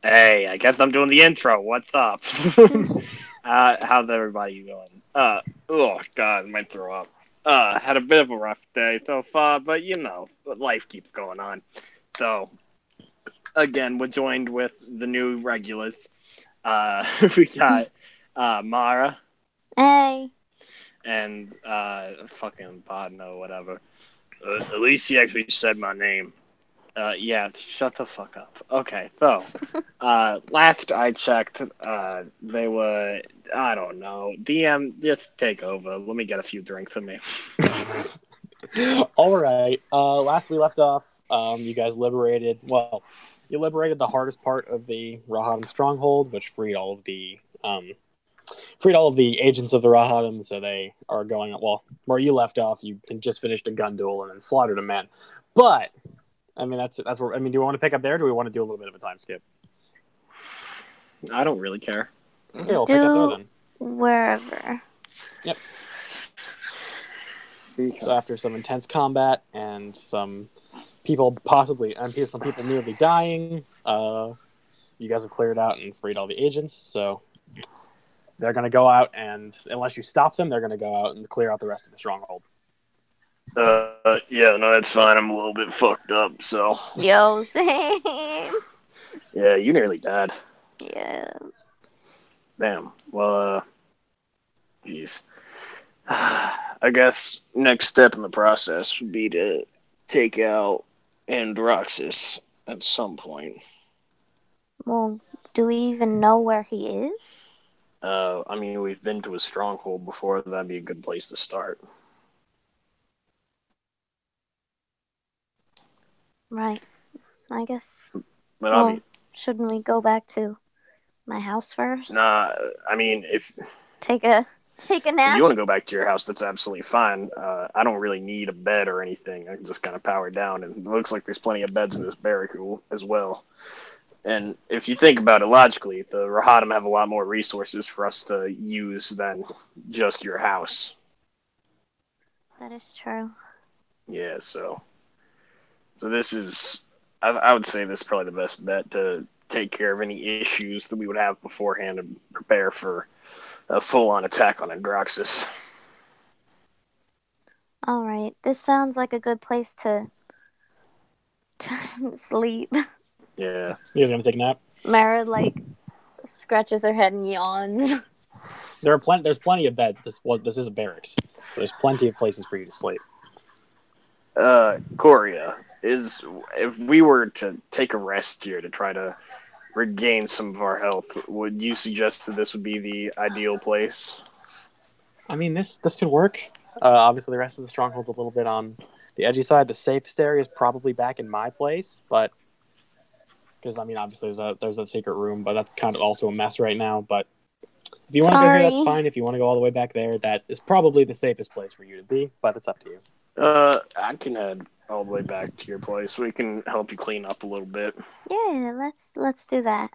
Hey, I guess I'm doing the intro. What's up? How's everybody going? Oh god, I might throw up. Had a bit of a rough day so far, but life keeps going on. So, again, we're joined with the new regulars. We got Mara Hey. and fucking Podno, whatever. At least he actually said my name. Yeah, shut the fuck up. Okay, so, last I checked, they were, I don't know, DM, just take over. Let me get a few drinks for me. All right. Last we left off, you guys liberated the hardest part of the Rahadam stronghold, which freed all of the agents of the Rahadam, so they are going, well, where you left off, you just finished a gun duel and then slaughtered a man. But I mean, that's where. I mean, do we want to pick up there? Or do we want to do a little bit of a time skip? I don't really care. Okay, we'll pick up there then. Wherever. Yep. Okay. So after some intense combat and some people nearly dying, you guys have cleared out and freed all the agents. So they're going to go out and, unless you stop them, they're going to go out and clear out the rest of the stronghold. Yeah, no, that's fine. I'm a little bit fucked up, so. Yo, same. Yeah, you nearly died. Yeah. Damn. Well, jeez. I guess next step in the process would be to take out Androxus at some point. Well, do we even know where he is? I mean, we've been to a stronghold before. That'd be a good place to start. Right. I guess. But shouldn't we go back to my house first? Nah, I mean, if Take a nap? If you want to go back to your house, that's absolutely fine. I don't really need a bed or anything. I can just kind of power down, and it looks like there's plenty of beds in this barrack as well. And if you think about it logically, the Rahadam have a lot more resources for us to use than just your house. That is true. Yeah, so this is, I would say this is probably the best bet to take care of any issues that we would have beforehand and prepare for a full-on attack on Androxus. All right. This sounds like a good place to sleep. Yeah. You guys gonna take a nap? Mara, scratches her head and yawns. There's plenty of beds. This is a barracks, so there's plenty of places for you to sleep. Coria, if we were to take a rest here to try to regain some of our health, would you suggest that this would be the ideal place? I mean, this could work. Obviously, the rest of the stronghold's a little bit on the edgy side. The safest area is probably back in my place, but because I mean, obviously there's that secret room, but that's kind of also a mess right now. But if you want to go here, that's fine. If you want to go all the way back there, that is probably the safest place for you to be. But it's up to you. I can head all the way back to your place. We can help you clean up a little bit. Yeah, let's do that.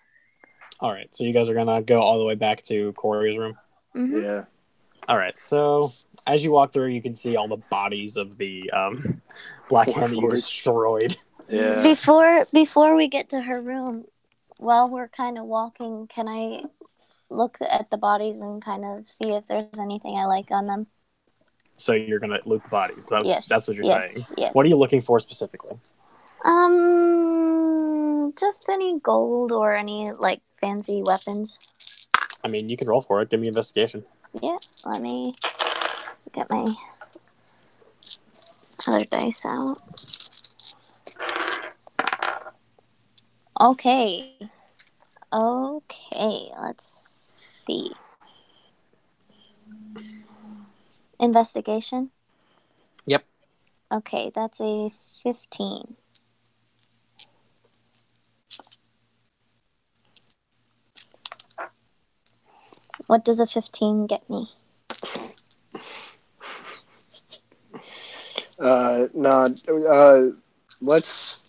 All right, so you guys are gonna go all the way back to Corey's room. Mm-hmm. Yeah. All right, so as you walk through, you can see all the bodies of the Black Hand that you destroyed. Yeah. Before we get to her room, while we're kind of walking, can I look at the bodies and kind of see if there's anything I like on them? So you're gonna loot the bodies. Yes. That's what you're saying. Yes. What are you looking for specifically? Just any gold or any fancy weapons. I mean, you can roll for it. Give me investigation. Yeah, let me get my other dice out. Okay, let's see. Investigation? Yep. Okay, that's a 15. What does a 15 get me? Let's,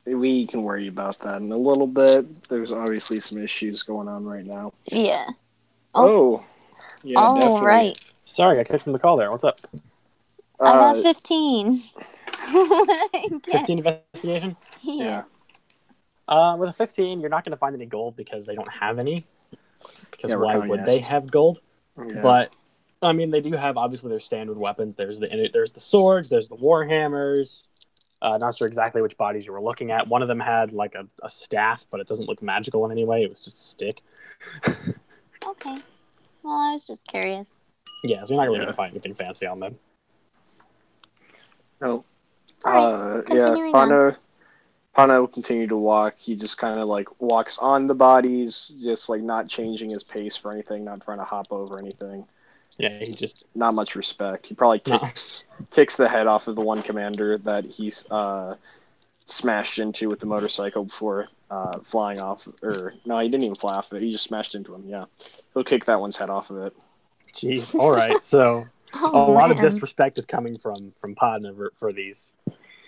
we can worry about that in a little bit. There's obviously some issues going on right now. Yeah. Yeah, definitely. Right. Sorry, I catch from the call there. What's up? I got 15. 15 investigation? Yeah. With a 15, you're not going to find any gold because they don't have any. Because Yeah, we're why kinda would they gassed. have gold? Yeah. But I mean, they do have obviously their standard weapons. There's the swords. There's the warhammers. Not sure exactly which bodies you were looking at. One of them had like a staff, but it doesn't look magical in any way. It was just a stick. Okay. Well, I was just curious. Yeah, so you're not really going to find anything fancy on them. No. All right, continuing Pana will continue to walk. He just kind of like walks on the bodies, just like not changing his pace for anything, not trying to hop over anything. Yeah, he just Not much respect. He probably kicks the head off of the one commander that he's smashed into with the motorcycle before flying off. Or no, he didn't even fly off of it. He just smashed into him. Yeah, he'll kick that one's head off of it. Jeez. All right. So a lot of disrespect is coming from Podna for these.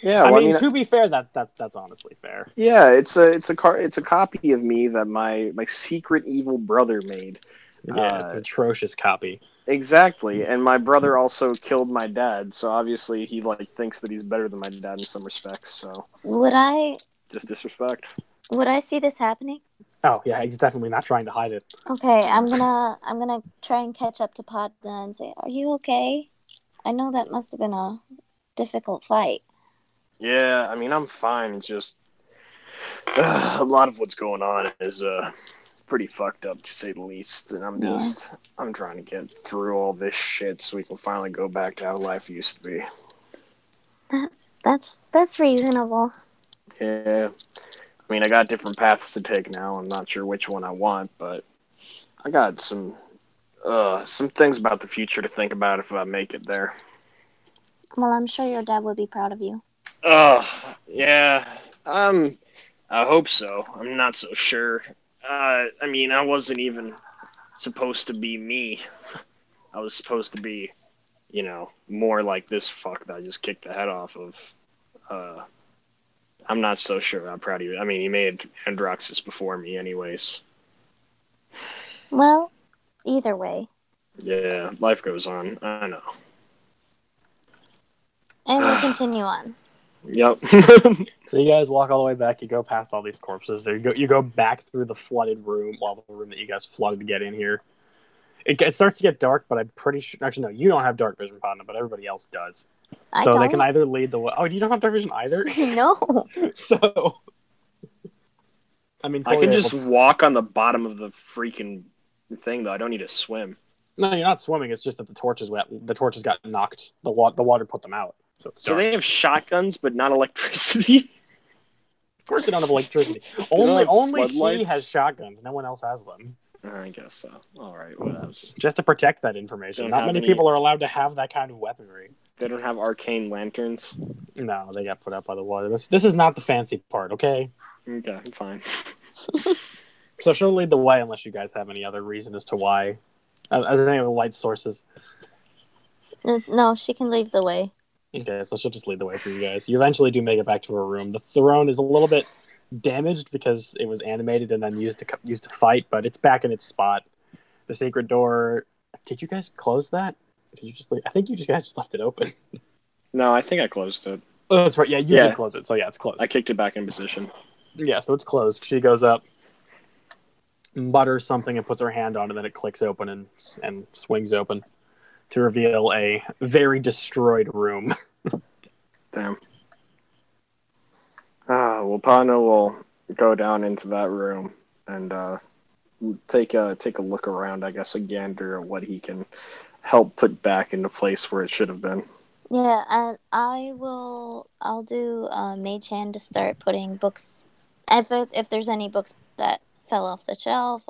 Yeah. Well, I mean, to be fair, that's honestly fair. Yeah, it's a copy of me that my secret evil brother made. Yeah, it's an atrocious copy. Exactly, and my brother also killed my dad, so obviously he like thinks that he's better than my dad in some respects. So would I just disrespect. Would I see this happening? Oh yeah, he's definitely not trying to hide it. Okay, I'm gonna try and catch up to Padna and say, "Are you okay? I know that must have been a difficult fight." Yeah, I mean I'm fine. It's just a lot of what's going on is pretty fucked up to say the least, and I'm trying to get through all this shit so we can finally go back to how life used to be. That's reasonable. Yeah. I mean, I got different paths to take now. I'm not sure which one I want, but I got some things about the future to think about if I make it there. Well, I'm sure your dad would be proud of you. Yeah. I hope so. I'm not so sure. I mean, I wasn't even supposed to be me. I was supposed to be, more like this fuck that I just kicked the head off of. I'm not so sure I'm proud of you. I mean, he made Androxus before me anyways. Well, either way. Yeah, life goes on. I know. And we continue on. Yep. So you guys walk all the way back. You go past all these corpses. There you go back through the flooded room, the room that you guys flooded to get in here. It starts to get dark, but I'm pretty sure. Actually, no, you don't have dark vision, Padna, but everybody else does. So they can either lead the way. Oh, you don't have dark vision either? No. So, I mean, I can just walk on the bottom of the freaking thing, though. I don't need to swim. No, you're not swimming. It's just that the torches got knocked. The water put them out. So they have shotguns, but not electricity? Of course they don't have electricity. Only she has shotguns. No one else has them. I guess so. All right, whatever. Just to protect that information. Not many people are allowed to have that kind of weaponry. They don't have arcane lanterns? No, they got put out by the water. This is not the fancy part, okay? Okay, fine. So she'll lead the way unless you guys have any other reason as to why. As any of the light sources. No, she can lead the way. Okay, so she'll just lead the way for you guys. You eventually do make it back to her room. The throne is a little bit damaged because it was animated and then used to fight, but it's back in its spot. The secret door. Did you guys close that? Did you just? I think you guys just left it open. No, I think I closed it. Oh, that's right. Yeah, you did close it. So yeah, it's closed. I kicked it back in position. Yeah, so it's closed. She goes up, mutters something, and puts her hand on it, and then it clicks open and swings open to reveal a very destroyed room. Damn. Well, Pano will go down into that room and take a look around, I guess, a gander at what he can help put back into place where it should have been. Yeah, and I'll do Mage Hand to start putting books. If there's any books that fell off the shelf,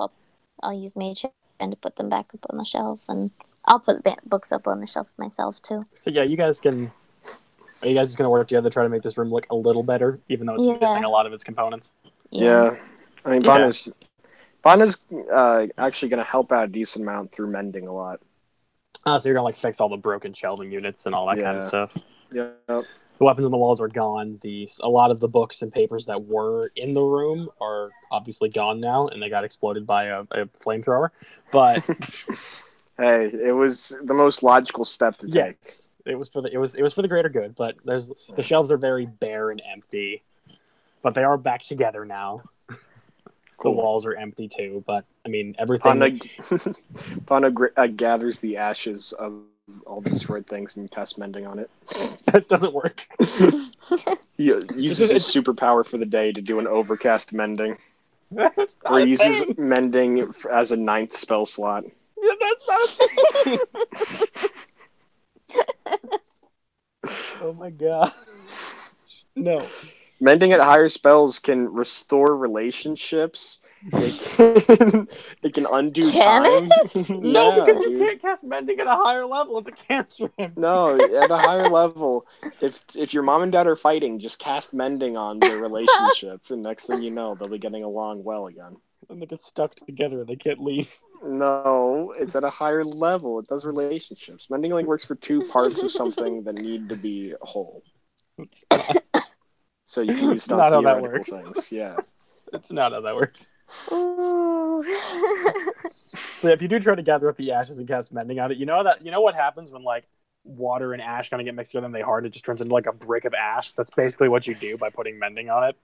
I'll use Mage Hand to put them back up on the shelf, and I'll put books up on the shelf myself too. So yeah, you guys can. Are you guys just going to work together to try to make this room look a little better, even though it's missing a lot of its components? Yeah. I mean, Bonna's actually going to help out a decent amount through mending a lot. So you're going to fix all the broken shelving units and all that kind of stuff. Yeah. The weapons on the walls are gone. A lot of the books and papers that were in the room are obviously gone now, and they got exploded by a flamethrower. But hey, it was the most logical step to take. It was for the greater good, but the shelves are very bare and empty. but they are back together now. Cool. The walls are empty too, but I mean Pana, everything. gathers the ashes of all the destroyed things and casts mending on it. That doesn't work. He uses his superpower for the day to do an overcast mending. That's not Or a he uses thing. mending as a 9th spell slot. Yeah, that's not a thing. Oh my god. No. Mending at higher spells can restore relationships. It can undo Can time. No, Yeah, because you dude. can't cast mending at a higher level. It's a cantrip. No, at a higher level, if your mom and dad are fighting, just cast mending on their relationship, and next thing you know, they'll be getting along well again. And they get stuck together. They can't leave. No, it's at a higher level. It does relationships. Mending only works for 2 parts of something that need to be whole. It's not, So you can use it's not how that theoretical works. things. Yeah. It's not how that works. Ooh. So if you do try to gather up the ashes and cast mending on it, you know what happens when like water and ash kind of get mixed together and they harden, it just turns into like a brick of ash. That's basically what you do by putting mending on it.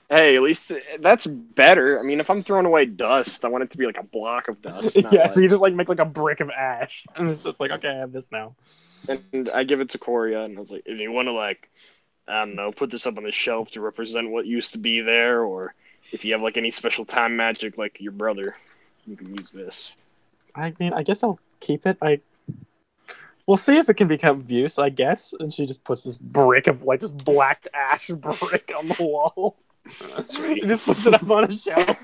Hey, at least that's better. I mean, if I'm throwing away dust, I want it to be like a block of dust. Not Yeah, like... so you just like make like a brick of ash, and it's just like, okay, I have this now. And I give it to Coria, and I was like, if you want to like, I don't know, put this up on the shelf to represent what used to be there, or if you have like any special time magic like your brother, you can use this. I mean, I guess I'll keep it. We'll see if it can become abuse, I guess. And she just puts this brick of like this black ash brick on the wall. She just puts it up on a shelf.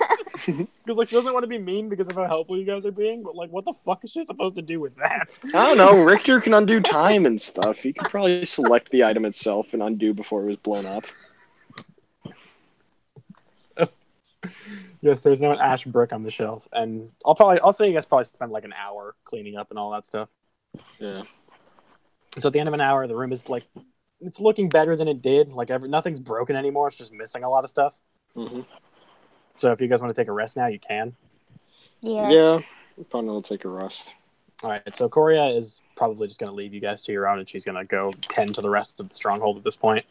Because like she doesn't want to be mean because of how helpful you guys are being, but like what the fuck is she supposed to do with that? I don't know. Richter can undo time and stuff. He could probably select the item itself and undo before it was blown up. Yes, there's now an ash brick on the shelf, and I'll say you guys probably spend like an hour cleaning up and all that stuff. Yeah. So at the end of an hour, the room is like, it's looking better than it did. Like nothing's broken anymore. It's just missing a lot of stuff. Mm-hmm. So if you guys want to take a rest now, you can. Yes. Yeah. Probably will take a rest. All right. So Coria is probably just going to leave you guys to your own, and she's going to go tend to the rest of the stronghold at this point.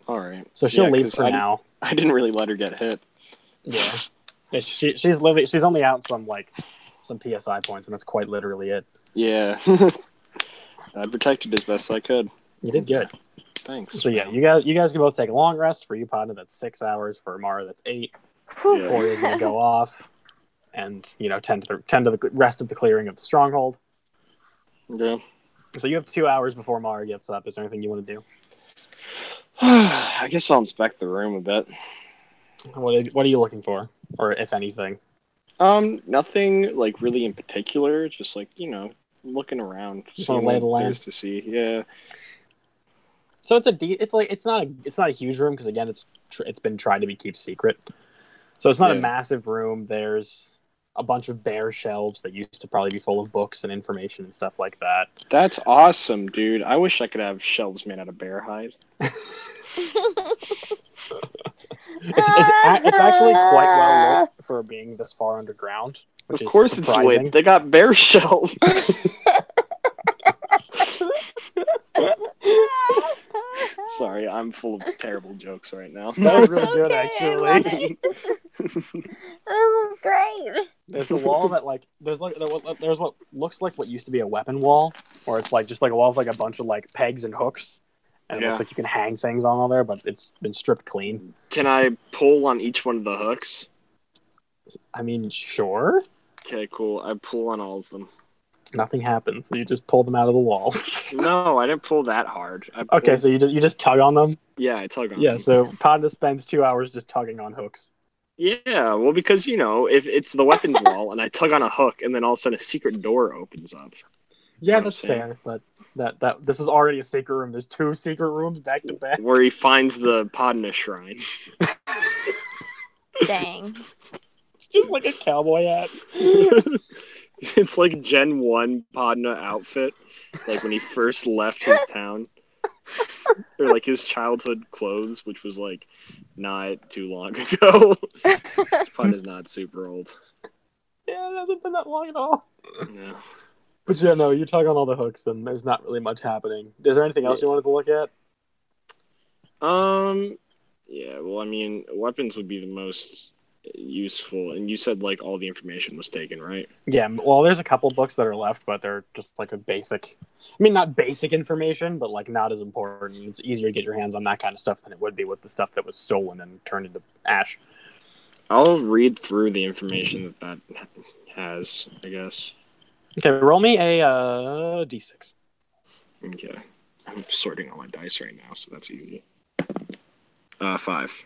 All right. So she'll leave for now. I didn't really let her get hit. Yeah. She's only out some PSI points, and that's quite literally it. Yeah. I protected as best I could. You did good. Thanks. So yeah, you guys can both take a long rest. For you, Padna, that's 6 hours. For Mara, that's 8. Whew. Coria's gonna go off, and tend to the rest of the clearing of the stronghold. Yeah. So you have 2 hours before Mara gets up. Is there anything you want to do? I guess I'll inspect the room a bit. What are you looking for, or if anything? Nothing like really in particular. Just like looking around, Just want to lay the land to see. Yeah. So it's not a huge room because again it's been tried to be kept secret. So it's not a massive room. There's a bunch of bare shelves that used to probably be full of books and information and stuff like that. That's awesome, dude. I wish I could have shelves made out of bear hide. It's actually quite well lit for being this far underground. Which of course is surprising. It's lit. They got bear shelves. Sorry, I'm full of terrible jokes right now. That was really good, actually. That was great. There's the wall that there's what looks like what used to be a weapon wall, or it's like just like a wall with like a bunch of like pegs and hooks, and it looks like you can hang things on all there, but it's been stripped clean. Can I pull on each one of the hooks? I mean, sure. Okay, cool. I pull on all of them. Nothing happens. So you just pull them out of the wall. No, I didn't pull that hard. Okay, so you just tug on them? Yeah, I tug on them. Yeah, so Padna spends 2 hours just tugging on hooks. Yeah, well, because, if it's the weapons wall and I tug on a hook and then all of a sudden a secret door opens up. Yeah, that's fair, but that this is already a secret room. There's 2 secret rooms back to back. Where he finds the Padna shrine. Dang. It's just like a cowboy hat. It's like Gen 1 Padna outfit, like when he first left his town. Or like his childhood clothes, which was like not too long ago. This Padna's not super old. Yeah, it hasn't been that long at all. No. But yeah, no, you tug on all the hooks and there's not really much happening. Is there anything else you wanted to look at? Yeah, well, I mean, weapons would be the most useful, and you said like all the information was taken, right? Yeah, well, there's a couple books that are left, but they're just like a basic. I mean, not basic information, but like not as important. It's easier to get your hands on that kind of stuff than it would be with the stuff that was stolen and turned into ash. I'll read through the information that has, I guess. Okay, roll me a d6. Okay, I'm sorting all my dice right now, so that's easy. 5.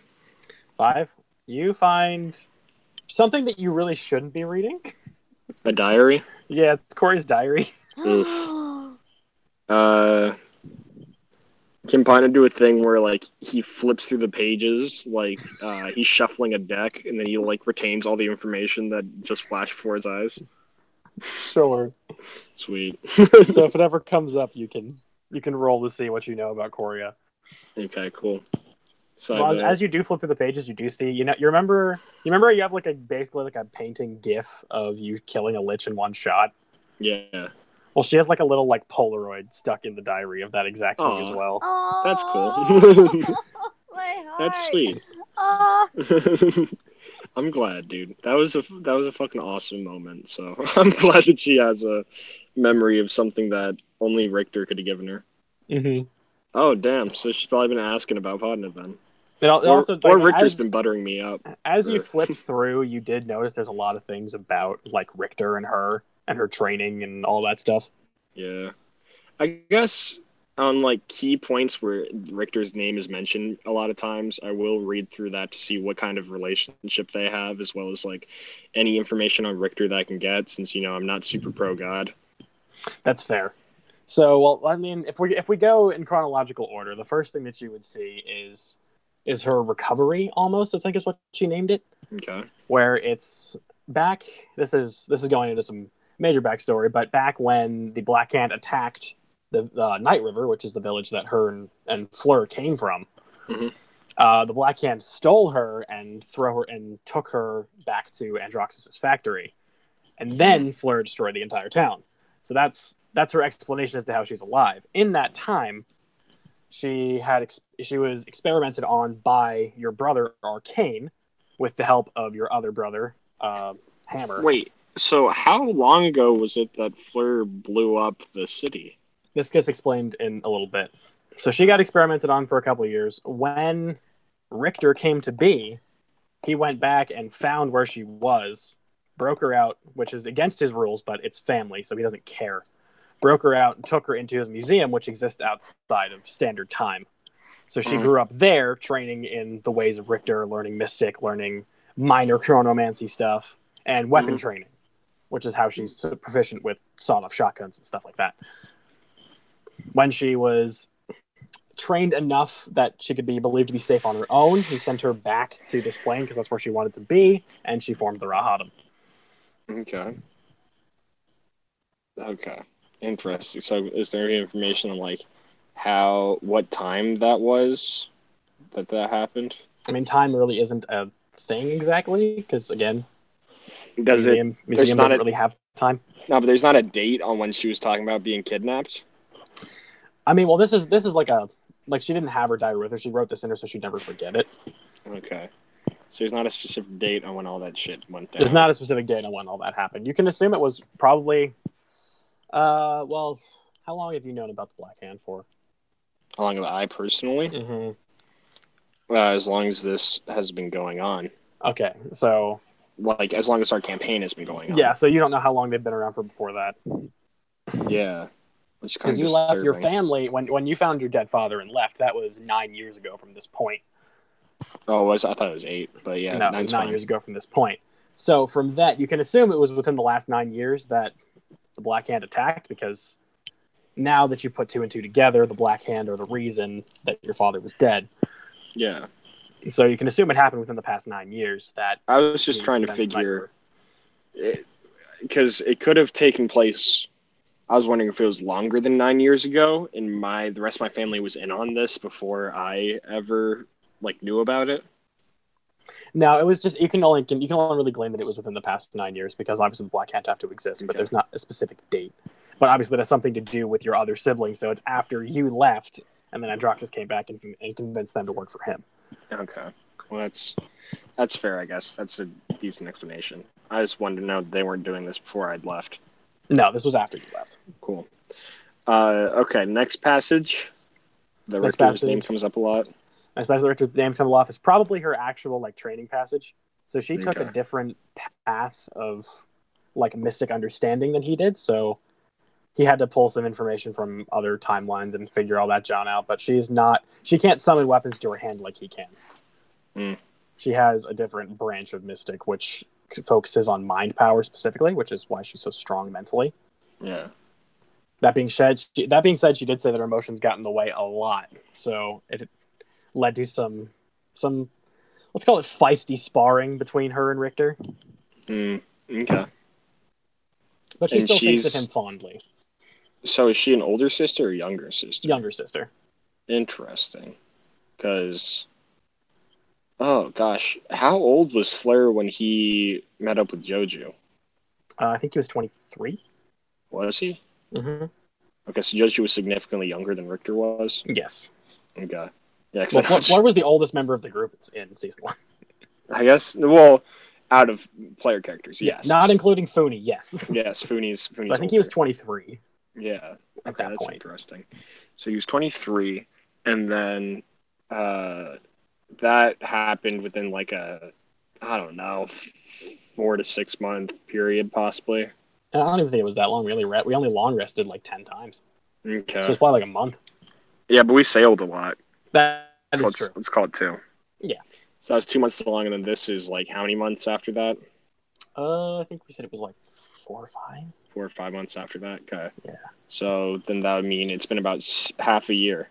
5. You find something that you really shouldn't be reading. A diary. Yeah, it's Corey's diary. Oof. Can Pina do a thing where like he flips through the pages, like he's shuffling a deck, and then he like retains all the information that just flashed before his eyes? Sure. Sweet. So if it ever comes up, you can roll to see what you know about Korea. Okay, cool. So Well, as you do flip through the pages, you do see, you remember you have like basically like a painting gif of you killing a lich in one shot. Yeah. Well, she has like a little like Polaroid stuck in the diary of that exact thing as well. Oh, That's cool. My heart. That's sweet. Oh. I'm glad, dude. That was a fucking awesome moment. So I'm glad that she has a memory of something that only Richter could have given her. Mm-hmm. Oh damn! So she's probably been asking about Podna then. Or Richter's been buttering me up. As you flipped through, you did notice there's a lot of things about like Richter and her training and all that stuff. Yeah, I guess on like key points where Richter's name is mentioned a lot of times, I will read through that to see what kind of relationship they have, as well as like any information on Richter that I can get, since I'm not super pro god. That's fair. So, well, I mean, if we go in chronological order, the first thing that you would see is her recovery, almost, I think is what she named it. Okay. Where it's back. This is going into some major backstory, but back when the Black Hand attacked the Night River, which is the village that her and Fleur came from, the Black Hand stole her and took her back to Androxus's factory, and then Fleur destroyed the entire town. So that's her explanation as to how she's alive. In that time, she was experimented on by your brother Arcane, with the help of your other brother Hammer. Wait, so how long ago was it that Fleur blew up the city? This gets explained in a little bit. So she got experimented on for a couple of years. When Richter came to be, he went back and found where she was, broke her out, which is against his rules, but it's family, so he doesn't care. Broke her out and took her into his museum, which exists outside of standard time. So she grew up there, training in the ways of Richter, learning Mystic, learning minor chronomancy stuff, and weapon training, which is how she's proficient with sawed-off shotguns and stuff like that. When she was trained enough that she could be believed to be safe on her own, he sent her back to this plane because that's where she wanted to be, and she formed the Rahadam. Okay. Interesting. So is there any information on like what time that was that happened? I mean, time really isn't a thing exactly, because again, museum doesn't really have time. No, but there's not a date on when she was talking about being kidnapped. I mean, well, this is like she didn't have her diary with her. She wrote this in her so she'd never forget it. Okay. So there's not a specific date on when all that shit went down. There's not a specific date on when all that happened. You can assume it was probably, well, how long have you known about the Black Hand for? How long have I personally? Mm-hmm. As long as this has been going on. Okay, so like as long as our campaign has been going on. Yeah, so you don't know how long they've been around for before that. Yeah. Because you left your family, when you found your dead father and left, that was 9 years ago from this point. Oh, I thought it was 8, but yeah. No, it was 9 years ago from this point. So from that, you can assume it was within the last 9 years that the Black Hand attacked, because now that you put 2 and 2 together, the Black Hand are the reason that your father was dead. Yeah. So you can assume it happened within the past 9 years. That I was just trying to figure, because it could have taken place. I was wondering if it was longer than 9 years ago, and the rest of my family was in on this before I ever knew about it. No, it was just you can only really claim that it was within the past 9 years, because obviously the Black Hand have to exist, but there's not a specific date. But obviously that has something to do with your other siblings, so it's after you left, and then Androxus came back and convinced them to work for him. Okay. Well, that's fair, I guess. That's a decent explanation. I just wanted to know that they weren't doing this before I'd left. No, this was after you left. Cool. Okay, next passage. The Next Richter's name passage. comes up a lot. Especially Richard's name come off is probably her actual like training passage. So she took a Okay. different path of like mystic understanding than he did. So he had to pull some information from other timelines and figure all that John out. But she can't summon weapons to her hand like he can. Mm. She has a different branch of mystic, which focuses on mind power specifically, which is why she's so strong mentally. Yeah. That being said, she did say that her emotions got in the way a lot. So it led to some let's call it feisty sparring between her and Richter. Okay. But she And still thinks of him fondly. So is she an older sister or younger sister? Younger sister. Interesting. Because, oh gosh, how old was Flair when he met up with Joju? I think he was 23. Was he? Mm-hmm. Okay, so Joju was significantly younger than Richter was? Yes. Okay. Yeah, well, Flair was the oldest member of the group in season 1. I guess, well, out of player characters, yes. Yeah, not including Funi, yes. Yes, Funi's So I think older. he was 23. Yeah. At Okay, that that's point. interesting. So he was 23, and then that happened within like a, I don't know, 4 to 6 month period, possibly. I don't even think it was that long. We only long rested like 10 times. Okay. So it's probably like a month. Yeah, but we sailed a lot. That So is true. let's call it 2. Yeah. So that was 2 months long, and then this is like how many months after that? I think we said it was like 4 or 5. 4 or 5 months after that. Okay. Yeah. So then that would mean it's been about half a year.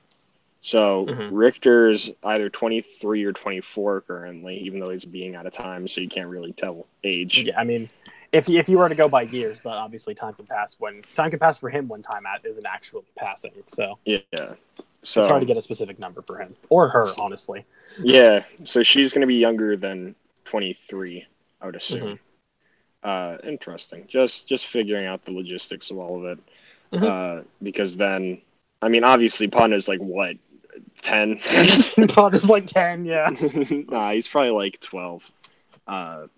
So Mhm. Richter's either 23 or 24 currently, even though he's being out of time, so you can't really tell age. Yeah, I mean, if you were to go by years, but obviously time can pass for him when time isn't actually passing. So Yeah. So it's hard to get a specific number for him or her, honestly. Yeah. So she's going to be younger than 23, I would assume. Interesting. Just figuring out the logistics of all of it. Because then, I mean, obviously Panda's like what, 10? Panda's like 10, yeah. Nah, he's probably like 12. But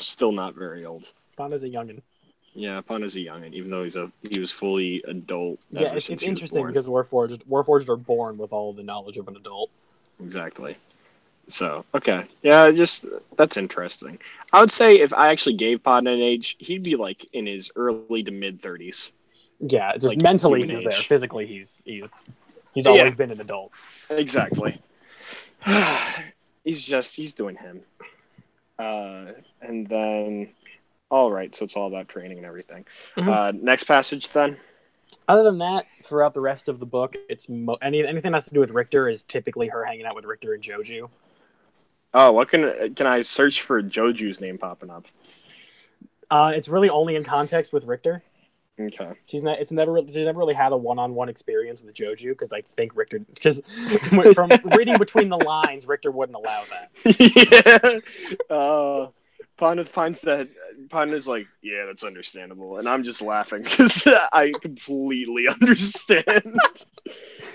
still not very old. Panda's a youngin. Yeah, Panda's a youngin, even though he was fully adult. Yeah, it's interesting because Warforged are born with all the knowledge of an adult. Exactly. So, okay. Yeah, that's interesting. I would say if I actually gave Panda an age, he'd be like in his early to mid 30s. Yeah, just like mentally he's human there. age. Physically he's always been an adult. Exactly. He's doing him. And then, all right, so it's all about training and everything. Next passage then. Other than that, throughout the rest of the book, it's anything that has to do with Richter is typically her hanging out with Richter and Joju. Oh, what can I search for Joju's name popping up? It's really only in context with Richter. Okay. She's never really had a one-on-one experience with Joju because I think Richter, because from reading between the lines, Richter wouldn't allow that. Yeah. Panda finds that. Panda's like, yeah, that's understandable, and I'm just laughing because I completely understand.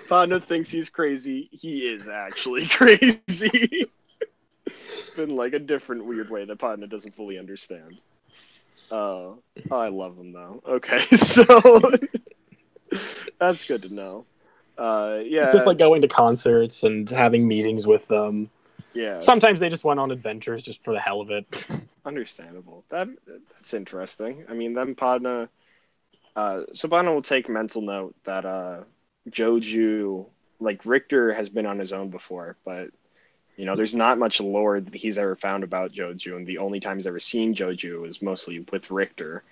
Panda thinks he's crazy. He is actually crazy. In like a different weird way that Panda doesn't fully understand. I love them though. Okay, so that's good to know. Yeah, it's just like going to concerts and having meetings with them. Yeah. Sometimes they just went on adventures just for the hell of it. Understandable. That's interesting. I mean, then Panda. So Panda will take mental note that Joju, like Richter, has been on his own before, but there's not much lore that he's ever found about Joju, and the only time he's ever seen Joju is mostly with Richter,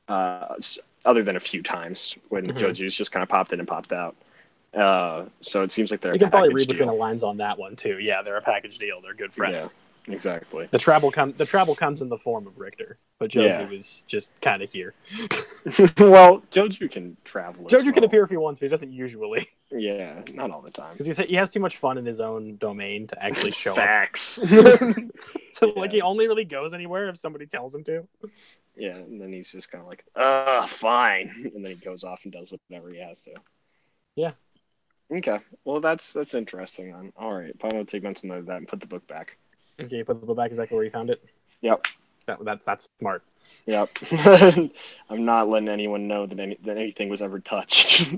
other than a few times when Joju's just kind of popped in and popped out. So it seems like they're. You can probably read between the lines on that one too. Yeah, they're a package deal. They're good friends. Yeah, exactly. The travel comes in the form of Richter, but Joju is just kind of here. Well, Joju can travel. Joju can appear if he wants, but he doesn't usually. Yeah, not all the time. Because he has too much fun in his own domain to actually show Facts. up. So like he only really goes anywhere if somebody tells him to. Yeah, and then he's just kind of like, fine, and then he goes off and does whatever he has to. Yeah. Okay. Well, that's interesting then. All right. Pawn will take mental note of that and put the book back. Okay, you put the book back exactly where you found it. Yep. That's smart. Yep. I'm not letting anyone know that anything was ever touched.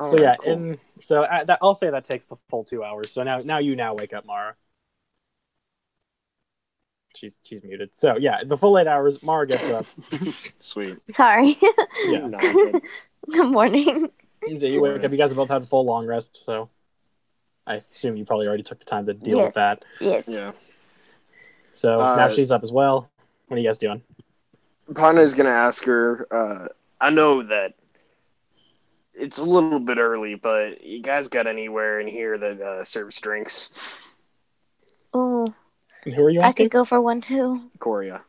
So yeah, cool. I'll say that takes the full 2 hours. So now you wake up Mara. She's muted. So yeah, the full 8 hours. Mara gets up. Sweet. Sorry. Yeah. No, good. Good morning. So you wake up. You guys have both had a full long rest. So I assume you probably already took the time to deal with that. Yes. Yeah. So now she's up as well. What are you guys doing? Panna's gonna ask her. I know that it's a little bit early, but you guys got anywhere in here that serves drinks? Oh, Who are you I asking? could go for one too. Coria.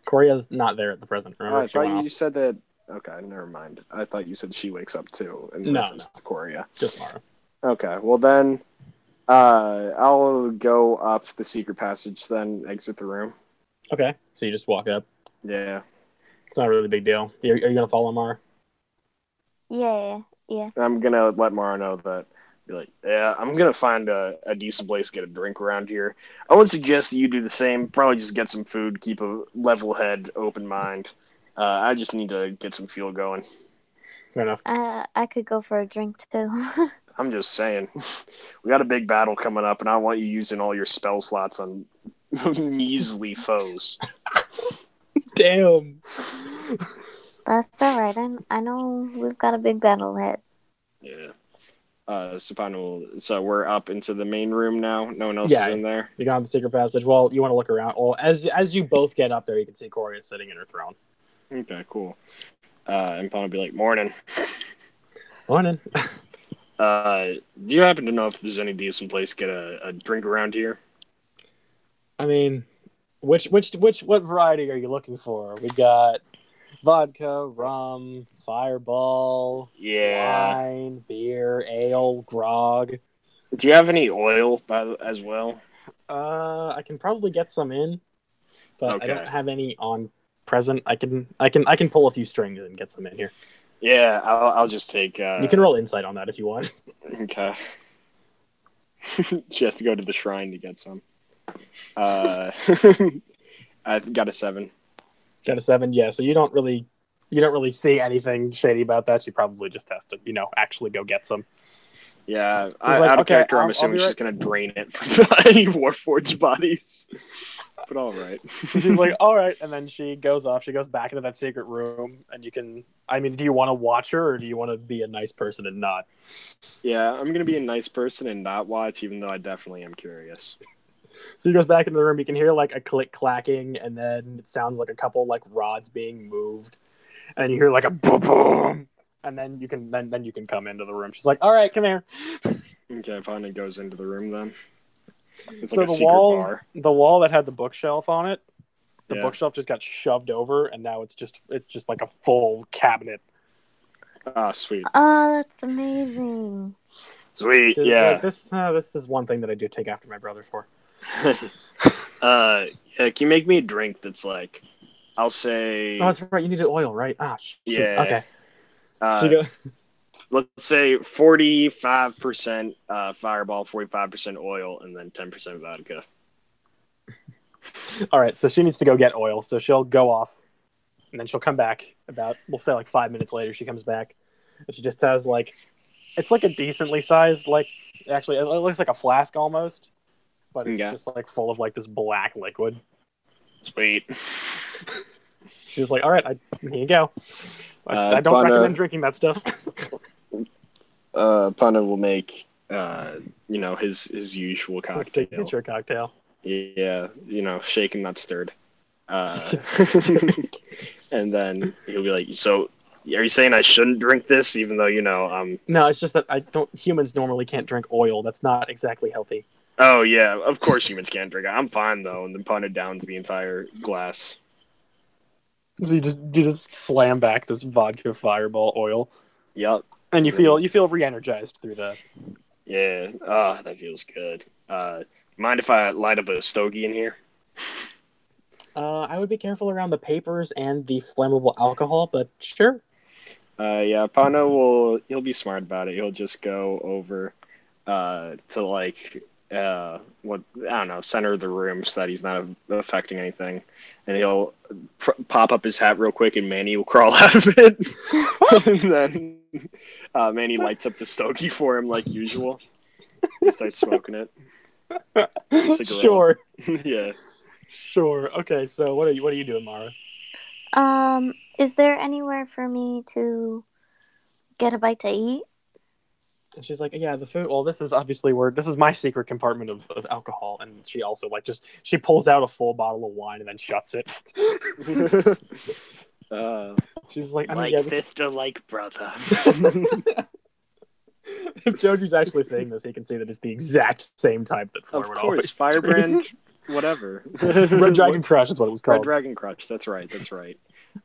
Coria's not there at the present. Oh, Remember, I thought you said that. Okay, never mind. I thought you said she wakes up too in reference to Coria. Just Mara. Okay, well then, I'll go up the secret passage, then exit the room. Okay, so you just walk up. Yeah. It's not a really big deal. Are you gonna follow Mara? Yeah. I'm gonna let Mara know that. Be like, yeah, I'm gonna find a decent place to get a drink around here. I would suggest that you do the same. Probably just get some food, keep a level head, open mind. I just need to get some fuel going. Fair enough. I could go for a drink too. I'm just saying, we got a big battle coming up, and I want you using all your spell slots on measly foes. Damn. That's all right. I know we've got a big battle ahead. Yeah. So we're up into the main room now. No one else is in there. You got the secret passage. Well, you want to look around. Well, as you both get up there, you can see Coria sitting in her throne. Okay, cool. And Pawn will be like, "Morning." Morning. Do you happen to know if there's any decent place to get a drink around here? I mean, what variety are you looking for? We got vodka, rum, fireball, wine, beer, ale, grog. Do you have any oil as well? I can probably get some in, but Okay. I don't have any on present. I can pull a few strings and get some in here. Yeah, I'll just take. You can roll insight on that if you want. Okay. She has to go to the shrine to get some. I got a 7. Got a 7, yeah. So you don't really see anything shady about that. She probably just has to, actually go get some. Yeah, So out of character, I'm assuming she's gonna drain it from any Warforged bodies. But all right. She's like, all right, and then she goes off. She goes back into that secret room, and you can. I mean, do you want to watch her, or do you want to be a nice person and not? Yeah, I'm gonna be a nice person and not watch, even though I definitely am curious. So he goes back into the room. You can hear like a click clacking, and then it sounds like a couple like rods being moved, and you hear like a boom boom, and then you can come into the room. She's like, all right, come here. Okay, Panda goes into the room then. It's so like a secret bar. The wall that had the bookshelf on it, the Yeah. bookshelf just got shoved over, and now it's just like a full cabinet. Ah, sweet. Oh, that's amazing. Sweet, yeah. This is one thing that I do take after my brother for. Yeah, can you make me a drink that's like, I'll say. Oh, that's right. You needed oil, right? Ah, shoot. Yeah. Okay. Let's say 45% fireball, 45% oil, and then 10% vodka. All right, so she needs to go get oil. So she'll go off, and then she'll come back about, we'll say like 5 minutes later. She comes back, and she just has like, it's like a decently sized, like, actually, it looks like a flask almost, but it's just like full of like this black liquid. Sweet. She's like, all right, here you go. I don't recommend drinking that stuff. Panda will make, his usual cocktail. His signature cocktail. Yeah, shaken, not stirred. And then he'll be like, so, are you saying I shouldn't drink this, even though, No, it's just that humans normally can't drink oil. That's not exactly healthy. Oh, yeah, of course humans can't drink it. I'm fine, though. And then Panda downs the entire glass. So you just slam back this vodka fireball oil. Yep. And you feel re-energized through that. Yeah. That feels good. Mind if I light up a stogie in here? I would be careful around the papers and the flammable alcohol, but sure. Yeah, Pano he'll be smart about it. He'll just go over to like what I don't know, center of the room so that he's not affecting anything, and he'll pop up his hat real quick, and Manny will crawl out of it, and then Manny lights up the stogie for him like usual. He starts smoking it. Sure. Yeah. Sure. Okay. So what are you doing, Mara? Is there anywhere for me to get a bite to eat? And she's like, yeah, the food. Well, this is obviously this is my secret compartment of alcohol, and she also she pulls out a full bottle of wine and then shuts it. She's like, fifth or like brother. If Joji's actually saying this, he can see that it's the exact same type that Floor would always Firebrand, whatever. Red Dragon Crush is what it was called. Red Dragon Crush. That's right.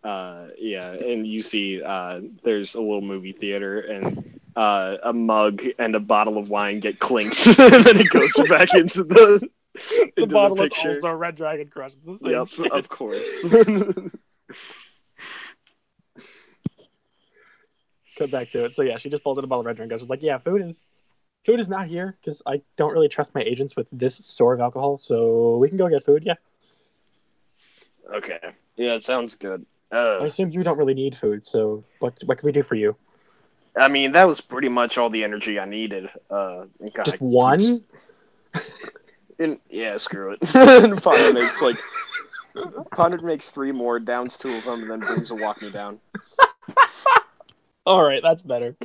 Yeah, and you see, there's a little movie theater, and a mug and a bottle of wine get clinked, and then it goes back into the bottle picture. Is also Red Dragon Crush. It's the same shit. Of course. Cut back to it. So yeah, she just pulls out a bottle of Red Dragon Crush. She's like, yeah, food is not here because I don't really trust my agents with this store of alcohol, so we can go get food. Yeah. Okay. Yeah, it sounds good. I assume you don't really need food, so what can we do for you? I mean, that was pretty much all the energy I needed. Just one? Yeah, screw it. Ponder makes 3 more, downs 2 of them, and then brings a walk me down. All right, that's better.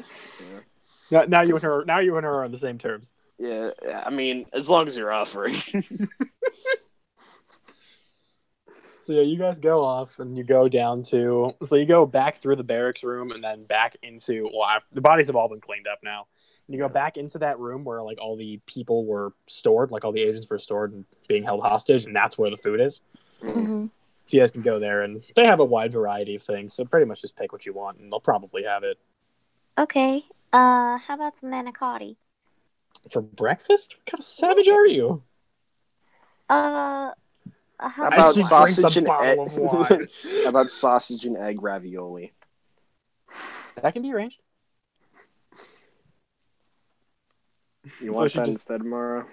Yeah. Now you and her are on the same terms. Yeah, I mean, as long as you're offering. So yeah, you guys go off and you go you go back through the barracks room and then back into, the bodies have all been cleaned up now. And you go back into that room where like all the people were stored, like all the agents were stored and being held hostage, and that's where the food is. Mm-hmm. So you guys can go there, and they have a wide variety of things, so pretty much just pick what you want and they'll probably have it. Okay. How about some manicotti? For breakfast? What kind of savage are you? How about sausage and egg? How about sausage and egg ravioli? That can be arranged. You want that instead, Mara?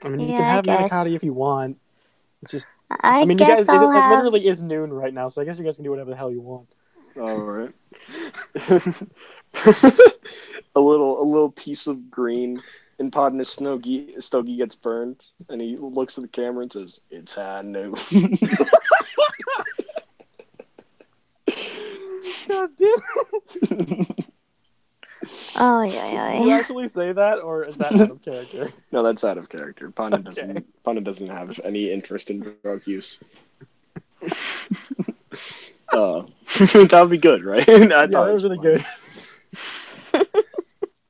I mean, you can have manicotti if you want. It's just, I mean, you guess guys, it have... literally is noon right now, so I guess you guys can do whatever the hell you want. All right. a little piece of green in pot in his stogie gets burned, and he looks at the camera and says, "It's high noon." God damn. Oh yeah. Did you actually say that, or is that out of character? No, that's out of character. Panda Okay. doesn't have any interest in drug use. That would be good, right? That was really good.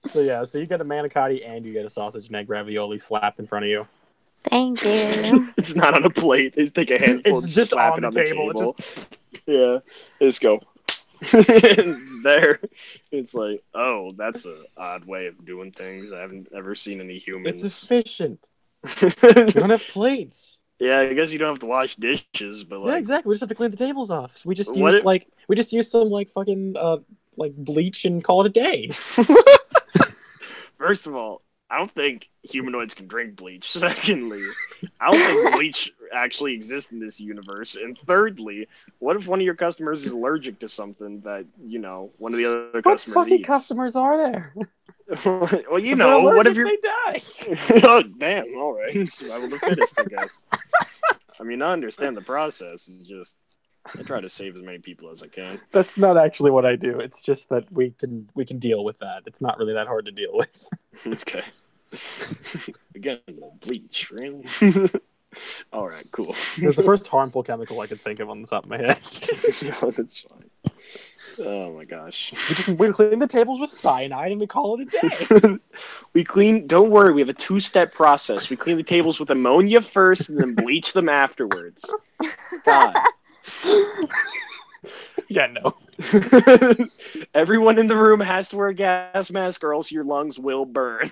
So you get a manicotti and you get a sausage and egg ravioli slapped in front of you. Thank you. It's not on a plate. They just take a handful and just slap on it on the the table. table. Yeah, they just go. It's there. It's like, oh, that's an odd way of doing things. I haven't ever seen any humans. It's efficient. We don't have plates. Yeah, I guess you don't have to wash dishes, but like, yeah, exactly. We just have to clean the tables off. So we just use some fucking bleach and call it a day. First of all, I don't think humanoids can drink bleach. Secondly, I don't think bleach actually exists in this universe. And thirdly, what if one of your customers is allergic to something that, one of the other customers What fucking eats? customers are there? Well, what if they die? Oh, damn, all right. Survival of the fittest, I guess. I mean, I understand the process. It's just, I try to save as many people as I can. That's not actually what I do. It's just that we can deal with that. It's not really that hard to deal with. Okay. Again, bleach, really? All right, cool. It was the first harmful chemical I could think of on the top of my head. No, that's fine. Oh my gosh. We clean the tables with cyanide and we call it a day. Don't worry, we have a 2-step process. We clean the tables with ammonia first and then bleach them afterwards. God. Yeah, no. Everyone in the room has to wear a gas mask or else your lungs will burn.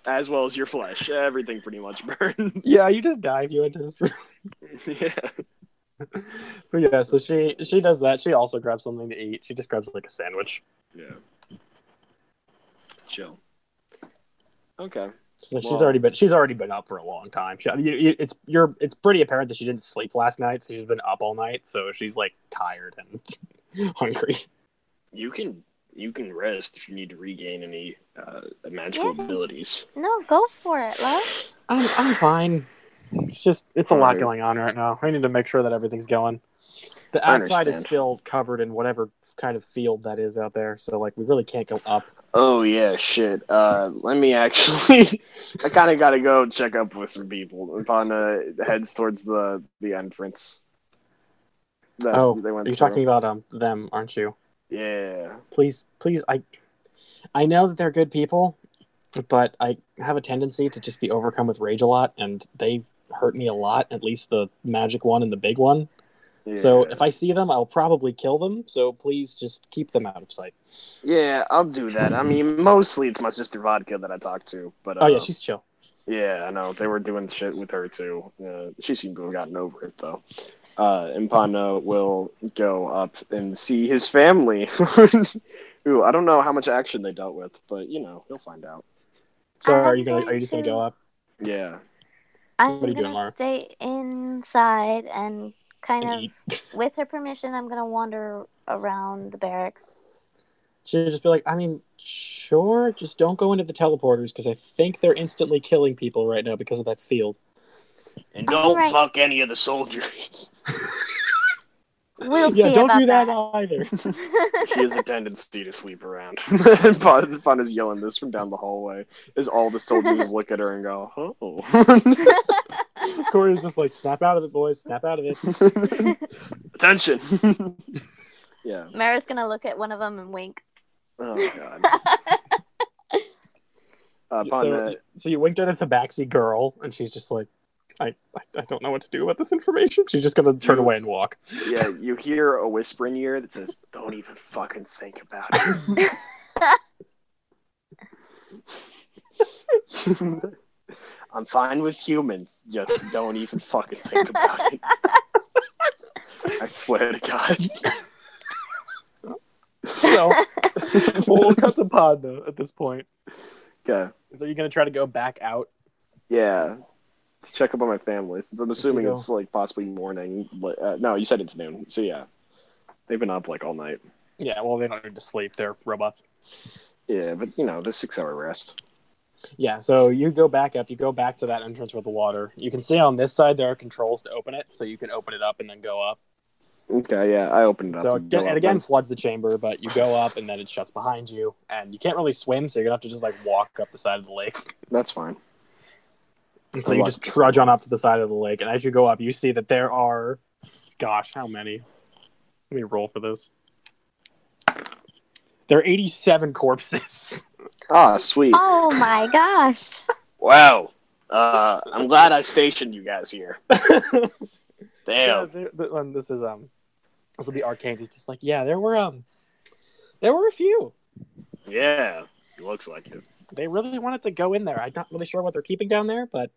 As well as your flesh. Everything pretty much burns. Yeah, you just die if you enter this room. Yeah. But yeah, so she does that. She also grabs something to eat. She just grabs like a sandwich. Yeah. Chill. Okay. So Well, she's already been up for a long time. It's pretty apparent that she didn't sleep last night, so she's been up all night. So she's like tired and hungry. you can rest if you need to regain any magical Yeah. abilities. No, go for it, love. I'm fine. It's a lot Alright. going on right now. I need to make sure that everything's going. The I outside is understand. still covered in whatever kind of field that is out there, so like we really can't go up. Oh yeah, shit. Let me actually. I kind of got to go check up with some people. Upon heads towards the entrance that Oh, they went you're through. talking about them, aren't you? Yeah. Please, I know that they're good people, but I have a tendency to just be overcome with rage a lot, and they hurt me a lot. At least the magic one and the big one. So Yeah. if I see them, I'll probably kill them. So please just keep them out of sight. Yeah, I'll do that. I mean, mostly it's my sister Vodka that I talked to, but Oh yeah, she's chill. yeah, I know they were doing shit with her too. She seemed to have gotten over it though. Impano will go up and see his family. Ooh, I don't know how much action they dealt with, but he'll find out. So are I'm you going just gonna go to. up? Yeah. What are I'm you doing, gonna Laura? stay inside and kind And of, eat. with her permission, I'm gonna wander around the barracks. She'll just be like, I mean, sure, just don't go into the teleporters because I think they're instantly killing people right now because of that field. And All don't right, fuck any of the soldiers. we'll Yeah, see don't do about that that. either. She has a tendency to sleep around. Fun is yelling this from down the hallway as all the soldiers look at her and go, oh. Corey's just like, snap out of it, boys, snap out of it. Attention. Yeah. Mara's gonna look at one of them and wink. Oh, God. So you winked at a tabaxi girl, and she's just like, I don't know what to do about this information. She's just gonna turn away and walk. Yeah, you hear a whisper in your ear that says, don't even fucking think about it. I'm fine with humans. Just don't even fucking think about it. I swear to God. So we'll cut to Podna at this point. Okay. So you're gonna try to go back out? Yeah. To check up on my family, since I'm assuming go. it's like possibly morning. No, you said it's noon. So yeah, they've been up like all night. Yeah, well, they don't need to sleep. They're robots. Yeah, but the 6 hour rest. Yeah, so you go back up. You go back to that entrance with the water. You can see on this side there are controls to open it, so you can open it up and then go up. Okay, yeah, I opened it up. So it again then. floods the chamber, but you go up and then it shuts behind you, and you can't really swim, so you're gonna have to just like walk up the side of the lake. That's fine. And so you just trudge on up to the side of the lake, and as you go up, you see that there are, gosh, how many? Let me roll for this. There are 87 corpses. Ah, sweet. Oh my gosh. Wow. I'm glad I stationed you guys here. Damn. Yeah, this will be arcane. He's just like, yeah, there were a few. Yeah, it looks like it. They really wanted to go in there. I'm not really sure what they're keeping down there, but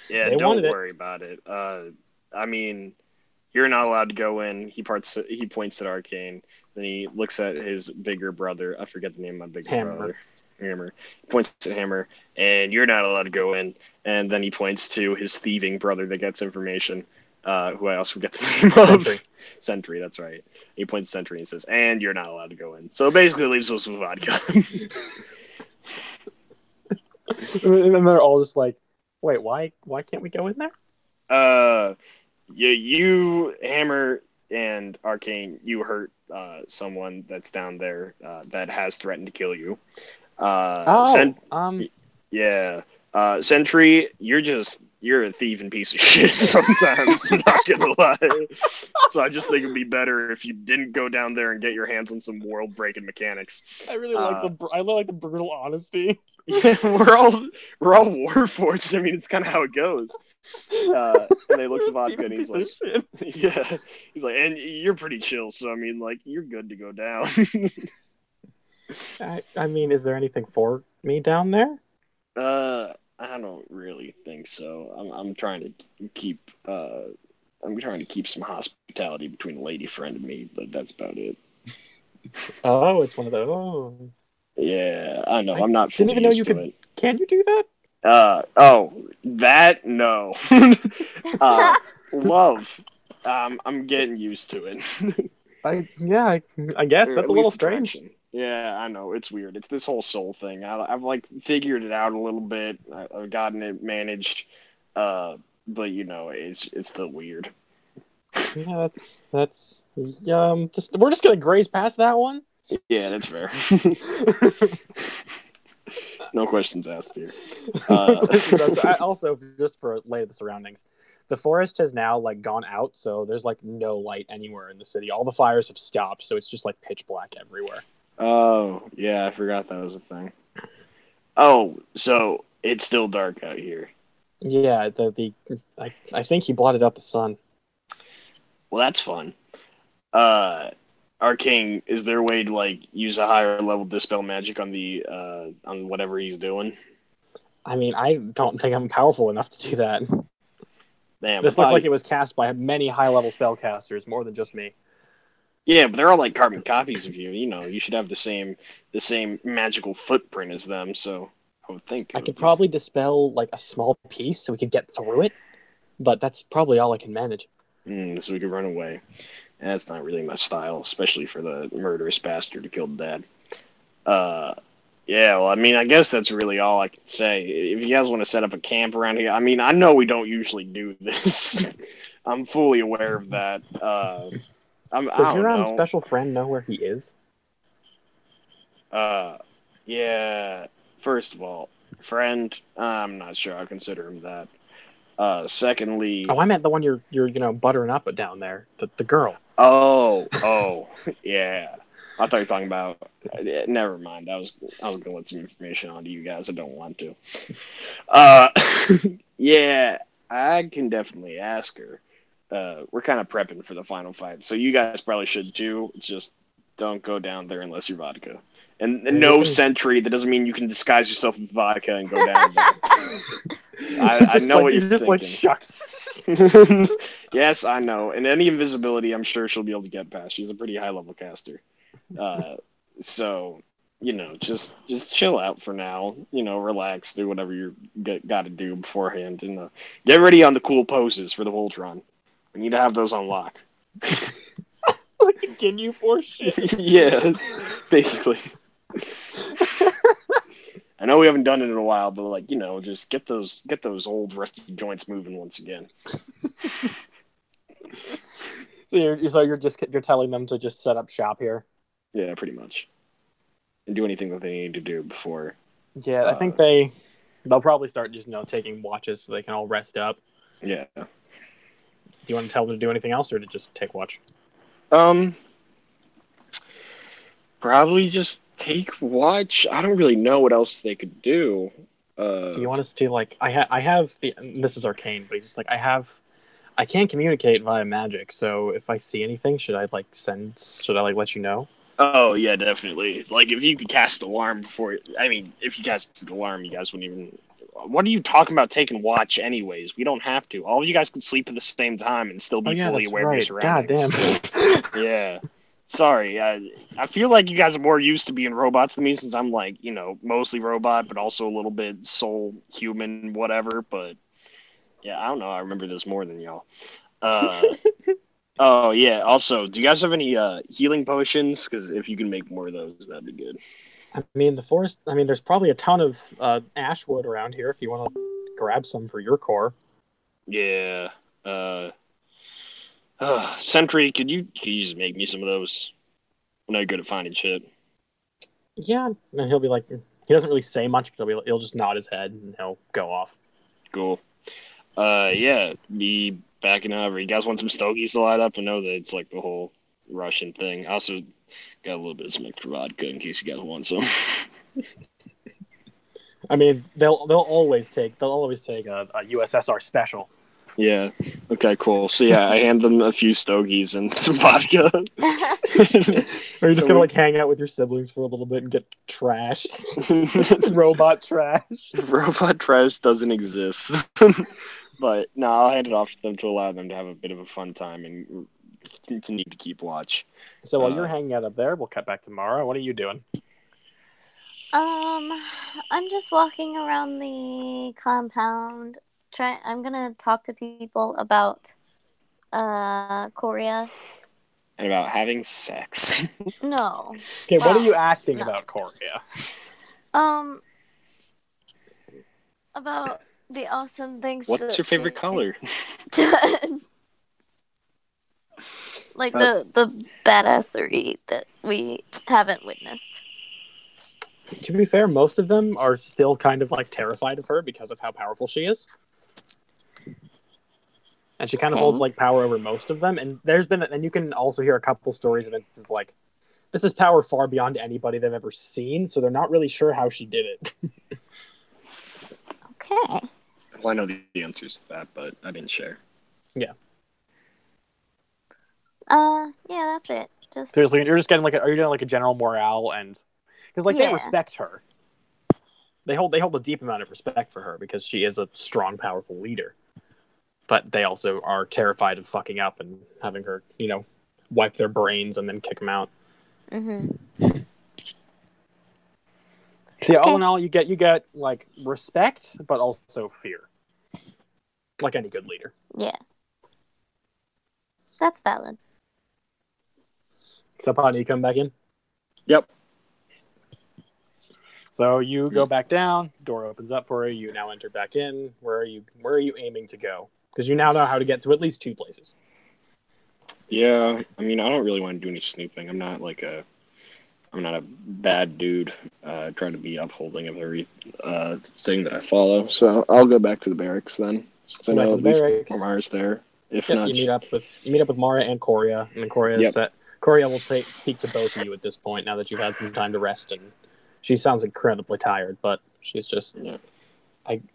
yeah, they don't wanted worry about it. I mean, you're not allowed to go in. He points at Arcane. Then he looks at his bigger brother. I forget the name of my bigger brother. Hammer. He points at Hammer, and you're not allowed to go in. And then he points to his thieving brother that gets information. Who I also forget the name Sentry. of. Sentry, that's right. He points to Sentry and says, and you're not allowed to go in. So basically leaves us with vodka. And they're all just like, wait, why can't we go in there? You Hammer and Arcane, you hurt someone that's down there that has threatened to kill you. Yeah. Sentry, you're a thieving piece of shit sometimes, I'm not gonna lie. So I just think it'd be better if you didn't go down there and get your hands on some world breaking mechanics. I really like the brutal honesty. Yeah, we're all Warforged. I mean, it's kind of how it goes. And he looks at Vodka and he's like, yeah, he's like, and you're pretty chill, so I mean, like, you're good to go down. I mean, is there anything for me down there? I don't really think so. I'm trying to keep I'm trying to keep some hospitality between a lady friend and me, but that's about it. Oh, it's one of those. Yeah, I know. I I'm not didn't fully even know used you to could. it. Can you do that? That no. Love. I'm getting used to it. I guess Or that's at a little least strange. attraction. Yeah, I know it's weird. It's this whole soul thing. I've like figured it out a little bit. I've gotten it managed, but it's still weird. Yeah, that's just we're just gonna graze past that one. Yeah, that's fair. No questions asked here. Also, just for lay of the surroundings, the forest has now like gone out, so there's like no light anywhere in the city. All the fires have stopped, so it's just like pitch black everywhere. Oh, yeah, I forgot that was a thing. Oh, so it's still dark out here. Yeah, I think he blotted out the sun. Well, that's fun. Arcane, is there a way to like use a higher level dispel magic on the on whatever he's doing? I mean, I don't think I'm powerful enough to do that. Damn, This looks like it was cast by many high-level spellcasters, more than just me. Yeah, but they're all like carbon copies of you. You should have the same magical footprint as them. So I would think I could probably dispel like a small piece so we could get through it, but that's probably all I can manage. So we could run away. And that's not really my style, especially for the murderous bastard who killed Dad. Yeah, well, I mean, I guess that's really all I can say. If you guys want to set up a camp around here, I mean, I know we don't usually do this. I'm fully aware of that. I Does don't your know. special friend know where he is? Yeah. First of all, friend, I'm not sure I consider him that. Secondly, I meant the one you're buttering up down there, the girl. Oh, yeah. I thought you were talking about. Never mind. I was gonna let some information on to you guys. I don't want to. Yeah, I can definitely ask her. We're kind of prepping for the final fight, so you guys probably should too. Just don't go down there unless you're vodka. And no sentry. That doesn't mean you can disguise yourself with vodka and go down there. I know what you're thinking. Like shucks. Yes, I know. And any invisibility, I'm sure she'll be able to get past. She's a pretty high level caster. So just chill out for now. Relax, do whatever you got to do beforehand, and get ready on the cool poses for the Voltron. We need to have those on lock. Like a Ginyu Force shit. Yeah, basically. I know we haven't done it in a while, but just get those old rusty joints moving once again. So you're telling them to just set up shop here? Yeah, pretty much. And do anything that they need to do before. Yeah, I think they'll probably start just taking watches so they can all rest up. Yeah. Do you want to tell them to do anything else, or to just take watch? Probably just take watch. I don't really know what else they could do. Do you want us to I have this is arcane, but he's just like I can't communicate via magic, so if I see anything, should I let you know? Oh yeah, definitely. Like if you could cast alarm before, if you casted alarm, you guys wouldn't even. What are you talking about taking watch anyways? We don't have to. All of you guys could sleep at the same time and still be fully aware of your surroundings. God damn. Yeah. Sorry. I feel like you guys are more used to being robots than me, since I'm mostly robot, but also a little bit soul human, whatever. But yeah, I don't know. I remember this more than y'all. Oh yeah. Also, do you guys have any healing potions? Because if you can make more of those, that'd be good. I mean, the forest. I mean, there's probably a ton of ash wood around here if you want to grab some for your core. Yeah. Sentry, could you just make me some of those? I'm not good at finding shit. Yeah, and he'll be like, he doesn't really say much, but he'll just nod his head and he'll go off. Cool. Yeah, be back in however. You guys want some stogies to light up? I know that it's like the whole Russian thing. I also got a little bit of some extra vodka in case you guys want some. I mean, they'll always take a USSR special. Yeah. Okay, cool. So yeah, I hand them a few stogies and some vodka. Or you're just gonna hang out with your siblings for a little bit and get trashed. Robot trash. Robot trash doesn't exist. But no, I'll hand it off to them to allow them to have a bit of a fun time and continue to keep watch. So while you're hanging out up there, we'll cut back to Mara. What are you doing? I'm just walking around the compound. I'm gonna talk to people about Korea. And about having sex. No. Okay, what are Wow. you asking No. about Korea? About the awesome things. What's your favorite color? Like the badassery that we haven't witnessed. To be fair, most of them are still kind of like terrified of her because of how powerful she is. And she kind of holds like power over most of them. And and you can also hear a couple stories of instances like, this is power far beyond anybody they've ever seen, so they're not really sure how she did it. Okay. Well, I know the answers to that, but I didn't share. Yeah. Yeah, that's it. Just Seriously, you're just getting are you doing like a general morale and because like they respect her. They hold a deep amount of respect for her because she is a strong, powerful leader. But they also are terrified of fucking up and having her, wipe their brains and then kick them out. Mm-hmm. So yeah, all in all, you get like respect, but also fear, like any good leader. Yeah, that's valid. So, Paddy, you come back in. Yep. So you go back down. Door opens up for you. You now enter back in. Where are you aiming to go? Because you now know how to get to at least 2 places. Yeah, I mean, I don't really want to do any snooping. I'm not a bad dude trying to be upholding of every thing that I follow. So I'll go back to the barracks then. Since I know at least Mara's there. If not, you meet up with Mara and Korea, and then Korea will speak to both of you at this point now that you've had some time to rest. And she sounds incredibly tired, but she's just. Yeah.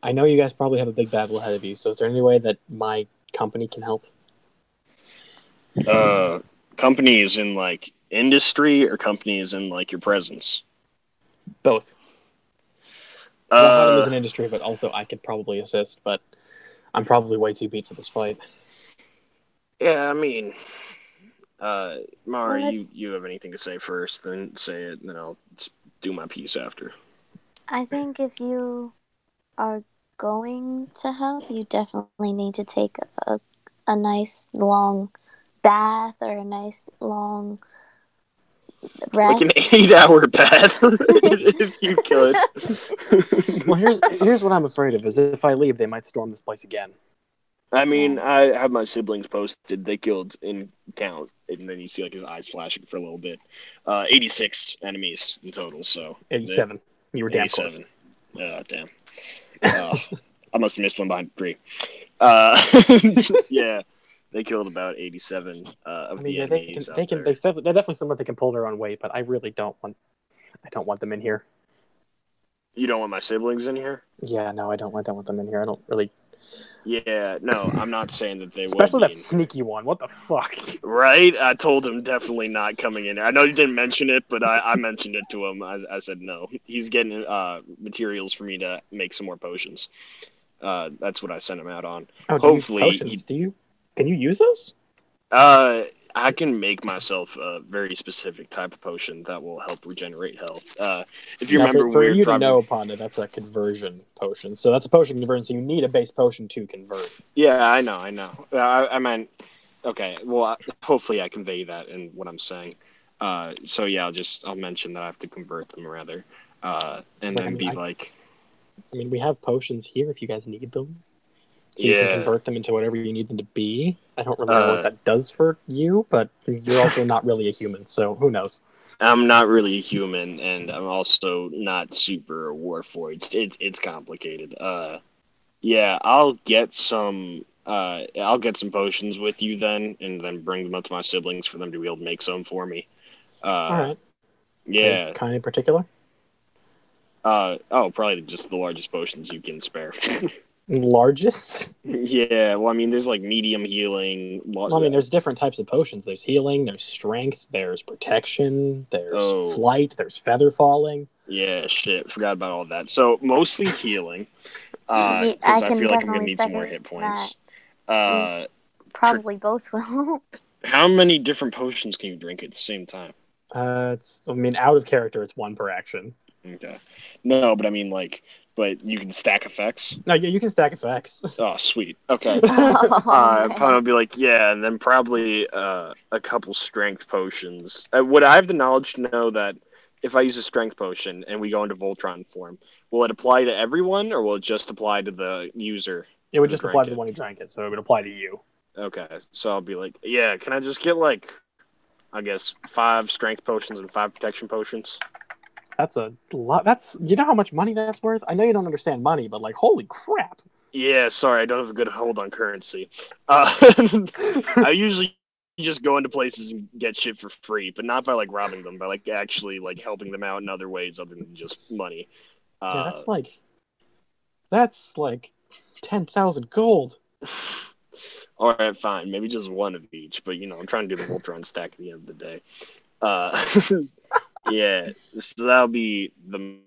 I know you guys probably have a big battle ahead of you. So is there any way that my company can help? Companies in like industry or companies in like your presence? Both. Well, as an industry, but also I could probably assist, but I'm probably way too beat for this fight. Yeah, I mean, Mara, you have anything to say first, then say it, and then I'll do my piece after. I think if you are going to help, you definitely need to take a nice long bath or a nice long rest. Like an 8-hour bath, if you could. Well, here's what I'm afraid of, is if I leave, they might storm this place again. I mean, I have my siblings posted. They killed in count, and then you see like his eyes flashing for a little bit. 86 enemies in total, so 87. You were damn 87. Close. Damn. I must have missed one behind 3. Yeah, they killed about 87 of the enemies. They're definitely someone that can pull their own weight, but I really don't want them in here. You don't want my siblings in here? Yeah, no, I don't want them in here. I don't really. Yeah, no, I'm not saying that they would. Especially that sneaky one. What the fuck? Right? I told him definitely not coming in. I know you didn't mention it, but I mentioned it to him. I said no. He's getting materials for me to make some more potions. That's what I sent him out on. Oh, hopefully, can you use those? I can make myself a very specific type of potion that will help regenerate health. If you remember, for you to know, Panda, that's a conversion potion. So that's a potion conversion. So you need a base potion to convert. Yeah, I know. I meant, okay. Well, hopefully I convey that in what I'm saying. So yeah, I'll mention that I have to convert them rather, and then we have potions here if you guys need them. So you can convert them into whatever you need them to be. I don't really know what that does for you, but you're also not really a human, so who knows? I'm not really a human, and I'm also not super Warforged. It's complicated. Yeah, I'll get some potions with you then, and then bring them up to my siblings for them to be able to make some for me. All right. Yeah. Any kind in particular? Probably just the largest potions you can spare. Largest? Yeah, well, I mean, there's like medium healing. There's different types of potions. There's healing, there's strength, there's protection, there's flight, there's feather falling. Yeah, shit, forgot about all that. So mostly healing. Because I can feel like I'm gonna definitely need some more second hit points. that. Probably both will. How many different potions can you drink at the same time? Out of character, it's one per action. Okay. No, but I mean, like, but you can stack effects. No, yeah, you can stack effects. Oh, sweet. Okay. Oh, Pun would be like, yeah, and then probably a couple strength potions. Would I have the knowledge to know that if I use a strength potion and we go into Voltron form, will it apply to everyone or will it just apply to the user? It would just apply to the one who drank it, so it would apply to you. Okay, so I'll be like, yeah, can I just get like, I guess 5 strength potions and 5 protection potions? That's a lot. You know how much money that's worth? I know you don't understand money, but like, holy crap! Yeah, sorry, I don't have a good hold on currency. I usually just go into places and get shit for free, but not by like robbing them, by like actually like helping them out in other ways other than just money. Yeah, that's like 10,000 gold. All right, fine, maybe just one of each, but I'm trying to do the Voltron stack at the end of the day. Yeah, so that'll be the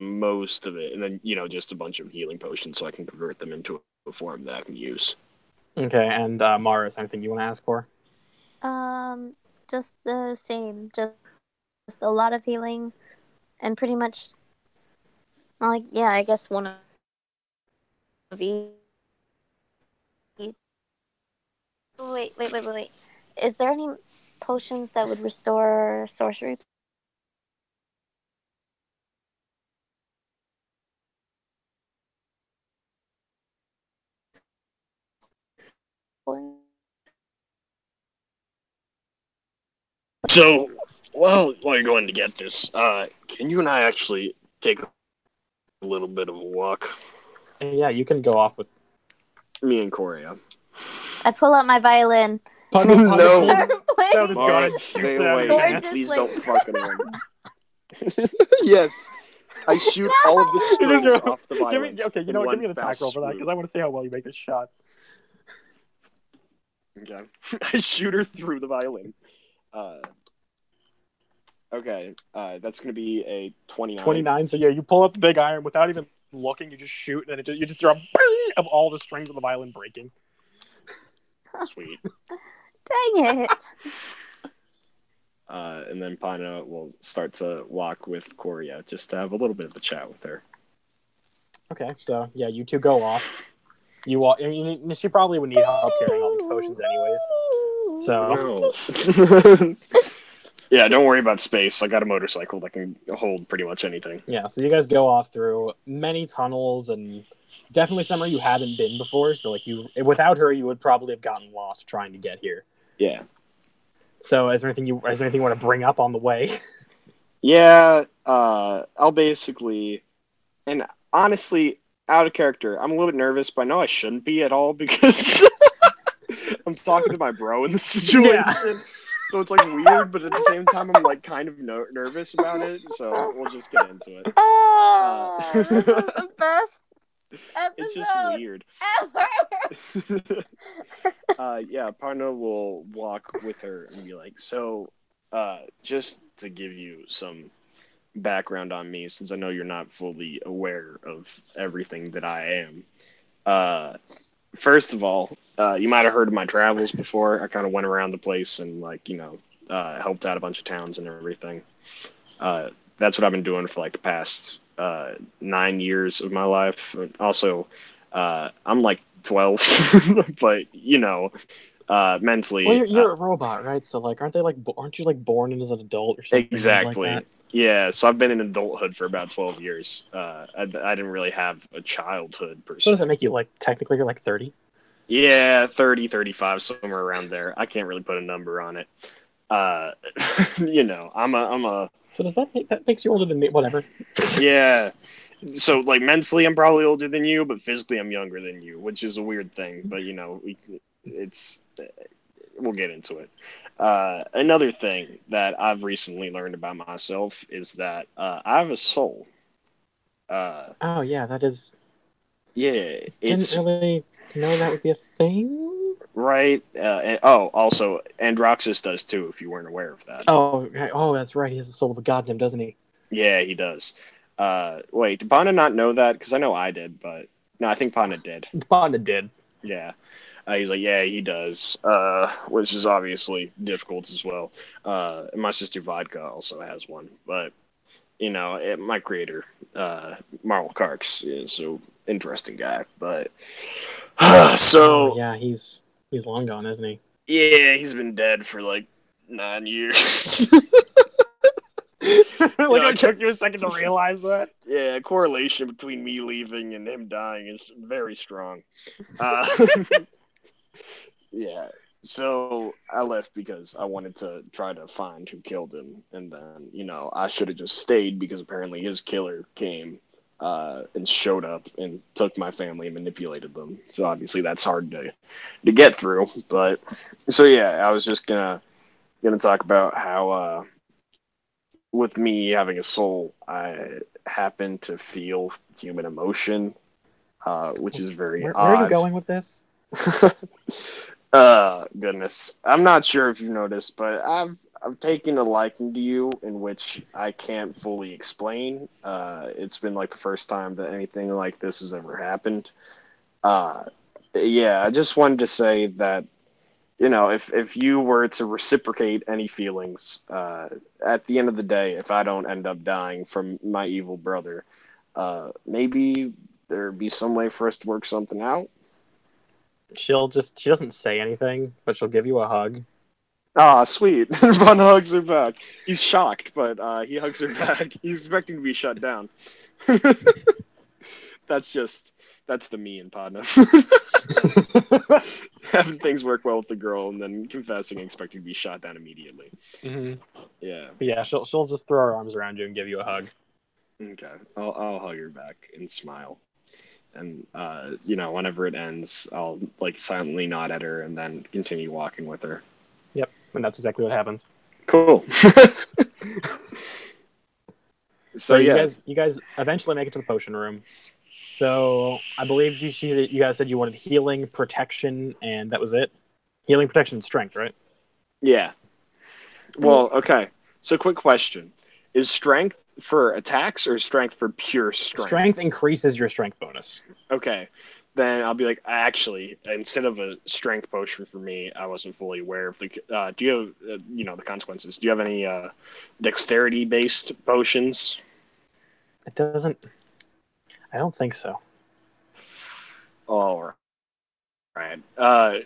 most of it, and then just a bunch of healing potions so I can convert them into a form that I can use. Okay, and Mars, anything you want to ask for? Just the same. Just a lot of healing, and pretty much, I guess one of each. Wait. Is there any potions that would restore sorcery? So, while you're going to get this, can you and I actually take a little bit of a walk? Yeah, you can go off with me and Korea. I pull out my violin. No, Mark, stay away. Please don't fucking win. Yes, I shoot all of the strings off the violin. Give me an attack roll for that because I want to see how well you make this shot. Okay, I shoot her through the violin. Okay, that's gonna be a 29. 29. So yeah, you pull up the big iron without even looking. You just shoot, and then you just throw a bing of all the strings of the violin breaking. Sweet. Dang it. And then Pana will start to walk with Korea just to have a little bit of a chat with her. Okay, so yeah, you two go off. You walk. She probably would need help carrying all these potions, anyways. So. Yeah, don't worry about space. I got a motorcycle that can hold pretty much anything. Yeah, so you guys go off through many tunnels and definitely somewhere you haven't been before. So without her, you would probably have gotten lost trying to get here. Yeah. So is there anything you want to bring up on the way? Yeah, I'll basically, and honestly, out of character, I'm a little bit nervous, but I know I shouldn't be at all because I'm talking to my bro in this situation. Yeah. So it's like weird, but at the same time, I'm like kind of nervous about it. So we'll just get into it. This is the best episode it's just weird. Ever. Yeah, Parno will walk with her and be like, so, just to give you some background on me, since I know you're not fully aware of everything that I am. First of all, you might have heard of my travels before. I kind of went around the place and helped out a bunch of towns and everything. That's what I've been doing for like the past 9 years of my life. Also, I'm like 12, but mentally. Well, you're a robot, right? So aren't you born in as an adult or something? Exactly. Like that? Yeah, so I've been in adulthood for about 12 years. I didn't really have a childhood per se. So does that make you technically you're 30? Yeah, 30, 35, somewhere around there. I can't really put a number on it. I'm a. So does that makes you older than me? Whatever. Yeah. So mentally I'm probably older than you, but physically I'm younger than you, which is a weird thing. But we'll get into it. Another thing that I've recently learned about myself is that I have a soul. Oh yeah, that is. Yeah, didn't really know that would be a thing. Right. Also, Androxus does too. If you weren't aware of that. Oh, that's right. He has the soul of a goddamn, doesn't he? Yeah, he does. Wait, did Pana not know that? Because I know I did, but no, I think Pana did. Banda did. Yeah. He's like, yeah, he does, which is obviously difficult as well. And my sister Vodka also has one, but my creator, Marvel Karks, is an interesting guy. But so yeah, he's long gone, isn't he? yeah, he's been dead for like 9 years. It took you a second to realize that. Yeah, correlation between me leaving and him dying is very strong. Yeah. So I left because I wanted to try to find who killed him, and then I should have just stayed because apparently his killer came and showed up and took my family and manipulated them. So obviously that's hard to get through. But so yeah, I was just gonna talk about how with me having a soul, I happen to feel human emotion, which is very odd. Where are you going with this? Goodness. I'm not sure if you noticed, but I've taken a liking to you in which I can't fully explain. It's been like the first time that anything like this has ever happened. Yeah, I just wanted to say that, if you were to reciprocate any feelings, at the end of the day, if I don't end up dying from my evil brother, maybe there'd be some way for us to work something out. She doesn't say anything, but she'll give you a hug. Ah, sweet. Von hugs her back. He's shocked, but he hugs her back. He's expecting to be shut down. That's the me in Podna. Having things work well with the girl and then confessing and expecting to be shot down immediately. Mm-hmm. Yeah. But yeah, she'll just throw her arms around you and give you a hug. Okay. I'll hug her back and smile. And whenever it ends, I'll like silently nod at her and then continue walking with her. Yep, and that's exactly what happens. Cool. So yeah, you guys eventually make it to the potion room. So I believe you guys said you wanted healing, protection, and that was it. Healing, protection, and strength, right? Yeah. Well, Yes. okay. So quick question: is strength for attacks or strength for pure strength? Strength increases your strength bonus. Okay. Then I'll be like, actually, instead of a strength potion for me, I wasn't fully aware of the. Do you have, the consequences? Do you have any dexterity-based potions? It doesn't. I don't think so. All right.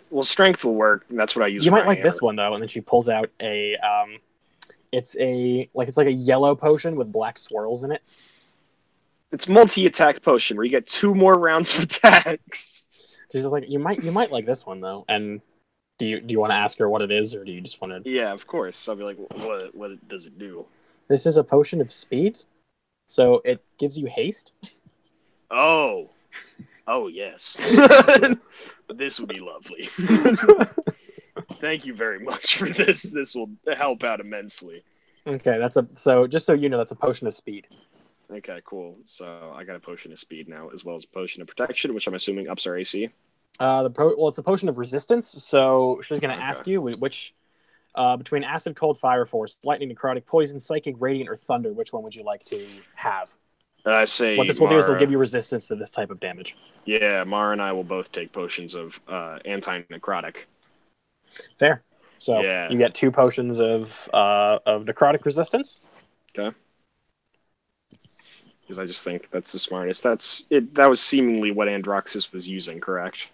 Well, strength will work. That's what I use. You for might my like hammer. this one though, and then she pulls out a. It's like a yellow potion with black swirls in it. It's multi-attack potion where you get 2 more rounds of attacks. She's just like, you might like this one though. And do you want to ask her what it is, or do you just want to? Yeah, of course. I'll be like, what does it do? This is a potion of speed, so it gives you haste. Oh yes. This would be lovely. Thank you very much for this. This will help out immensely. Okay, so just so you know, that's a potion of speed. Okay, cool. So I got a potion of speed now, as well as a potion of protection, which I'm assuming ups our AC. It's a potion of resistance. So she's going to ask you which, between acid, cold, fire, force, lightning, necrotic, poison, psychic, radiant, or thunder, which one would you like to have? I say what this will do is it'll give you resistance to this type of damage. Yeah, Mara and I will both take potions of anti-necrotic. Fair. So you get 2 potions of necrotic resistance. Okay. Because I just think that's the smartest. That was seemingly what Androxus was using, correct?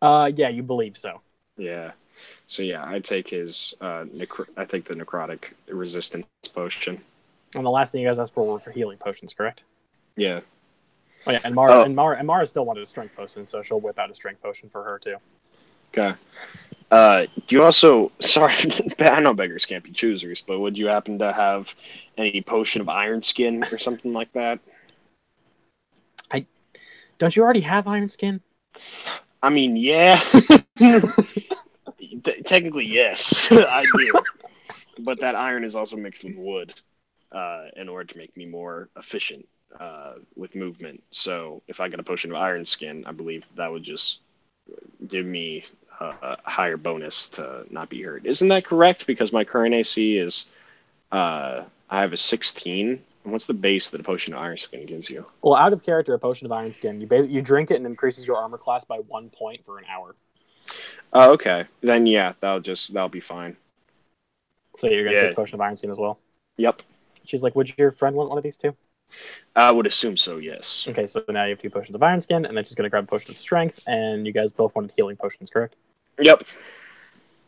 Yeah, you believe so. Yeah. So yeah, I take his I take the necrotic resistance potion. And the last thing you guys asked for were for healing potions, correct? Yeah. Oh yeah, and Mara still wanted a strength potion, so she'll whip out a strength potion for her too. Okay. Do you also, sorry, I know beggars can't be choosers, but would you happen to have any potion of iron skin or something like that? Don't you already have iron skin? I mean, yeah. Technically, yes, I do. But that iron is also mixed with wood in order to make me more efficient with movement. So if I get a potion of iron skin, I believe that would just give me a higher bonus to not be hurt. Isn't that correct? Because my current AC is I have a 16, And what's the base that a potion of Iron Skin gives you? Well, out of character, a potion of Iron Skin, you drink it and increases your armor class by 1 point for an hour. Oh, okay. Then yeah, that'll be fine. So you're gonna take a potion of Iron Skin as well. Yep. She's like, would your friend want one of these too? I would assume so. Yes. Okay, so now you have 2 potions of Iron Skin, and then she's gonna grab a potion of Strength, and you guys both wanted healing potions, correct? Yep.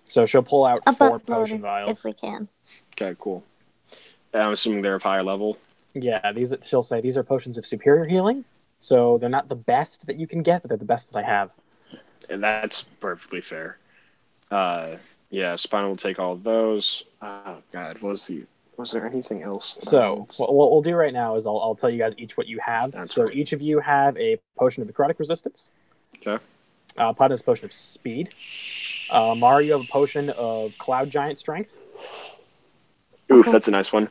So she'll pull out I'll 4 upload potion it vials. if we can. Okay, cool. I'm assuming they're of higher level. Yeah, she'll say these are potions of superior healing, so they're not the best that you can get, but they're the best that I have. And that's perfectly fair. Yeah, Spinal will take all of those. Oh God, was there anything else? So what we'll do right now is I'll tell you guys each what you have. That's so right. each of you have a potion of necrotic resistance. Okay. Pod has a potion of speed. Mara, you have a potion of cloud giant strength. Oof, that's a nice one.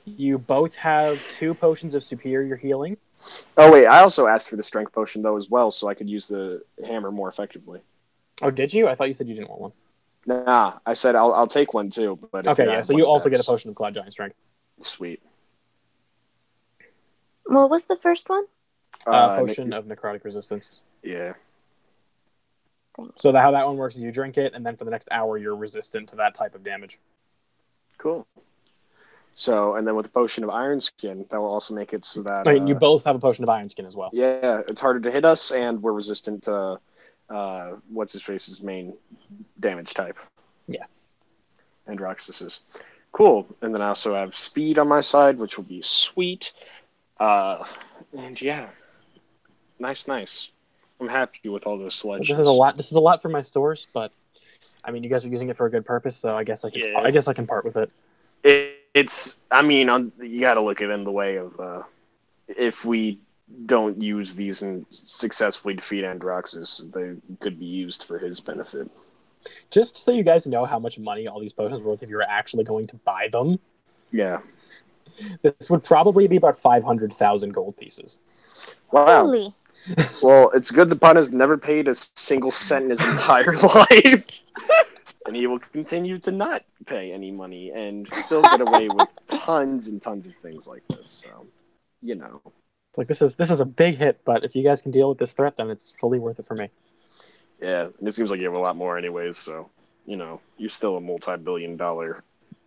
You both have 2 potions of superior healing. Oh wait, I also asked for the strength potion though as well, so I could use the hammer more effectively. Oh, did you? I thought you said you didn't want one. Nah, I said I'll take one too. But Okay, yeah. So you also get a potion of cloud giant strength. Sweet. What was the first one? Potion of necrotic resistance. Yeah. Thanks. So how that one works is you drink it, and then for the next hour you're resistant to that type of damage. Cool. So, and then with the potion of Iron Skin, that will also make it so that... you both have a potion of Iron Skin as well. Yeah, it's harder to hit us, and we're resistant to what's-his-face's main damage type. Yeah. And Roxas's. Cool. And then I also have speed on my side, which will be sweet. And yeah. Nice. I'm happy with all those selections. So this is a lot for my stores, but I mean, you guys are using it for a good purpose, so I guess I can part with it. You got to look at it in the way of if we don't use these and successfully defeat Androxus, they could be used for his benefit. Just so you guys know how much money all these potions are worth if you're actually going to buy them. Yeah. This would probably be about 500,000 gold pieces. Wow. Holy. Well, it's good the pun has never paid a single cent in his entire life. And he will continue to not pay any money and still get away with tons and tons of things like this. So, you know. It's like this is a big hit, but if you guys can deal with this threat, then it's fully worth it for me. Yeah, and it seems like you have a lot more anyways, so, you know, you're still a multi-billion-dollar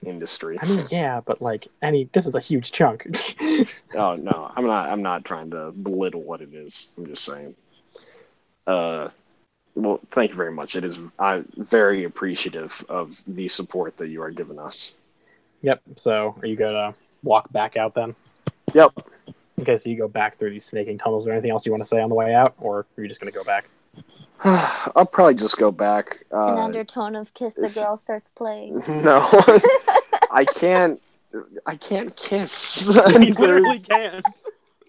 industry. I mean, yeah, but this is a huge chunk. Oh no, I'm not trying to belittle what it is. I'm just saying. Well, thank you very much. I'm very appreciative of the support that you are giving us. Yep. So, are you gonna walk back out then? Yep. Okay, so you go back through these snaking tunnels. Or anything else you want to say on the way out, or are you just gonna go back? I'll probably just go back. An undertone of "Kiss the Girl" starts playing. No, I can't kiss. You literally can't.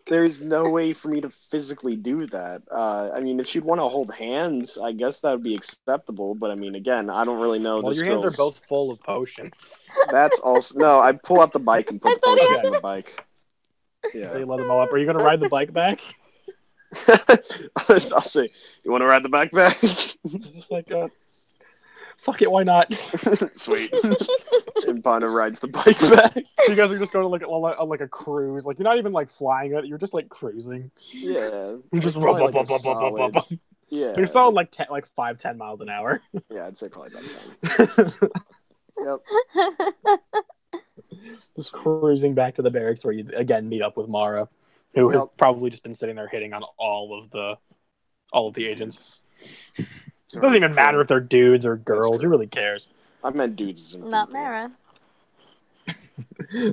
There's no way for me to physically do that. I mean, if she'd want to hold hands, I guess that would be acceptable. But I mean, again, I don't really know. Well, your hands are both full of potions. That's also no. I pull out the bike and put the potions on the bike. Yeah. So you let them all up. Are you gonna ride the bike back? I'll say, you want to ride the bike back? Just like, fuck it, why not? Sweet. And Panda rides the bike back. So you guys are just going on a cruise. Like, you're not even flying it. You're just cruising. Yeah. You're just Yeah. You're still 5-10 miles an hour. Yeah, I'd say probably about 10. Yep. Just cruising back to the barracks where you again meet up with Mara, who has probably just been sitting there hitting on all of the agents. It doesn't even matter if they're dudes or girls. Who really cares? I meant dudes. Not Mara.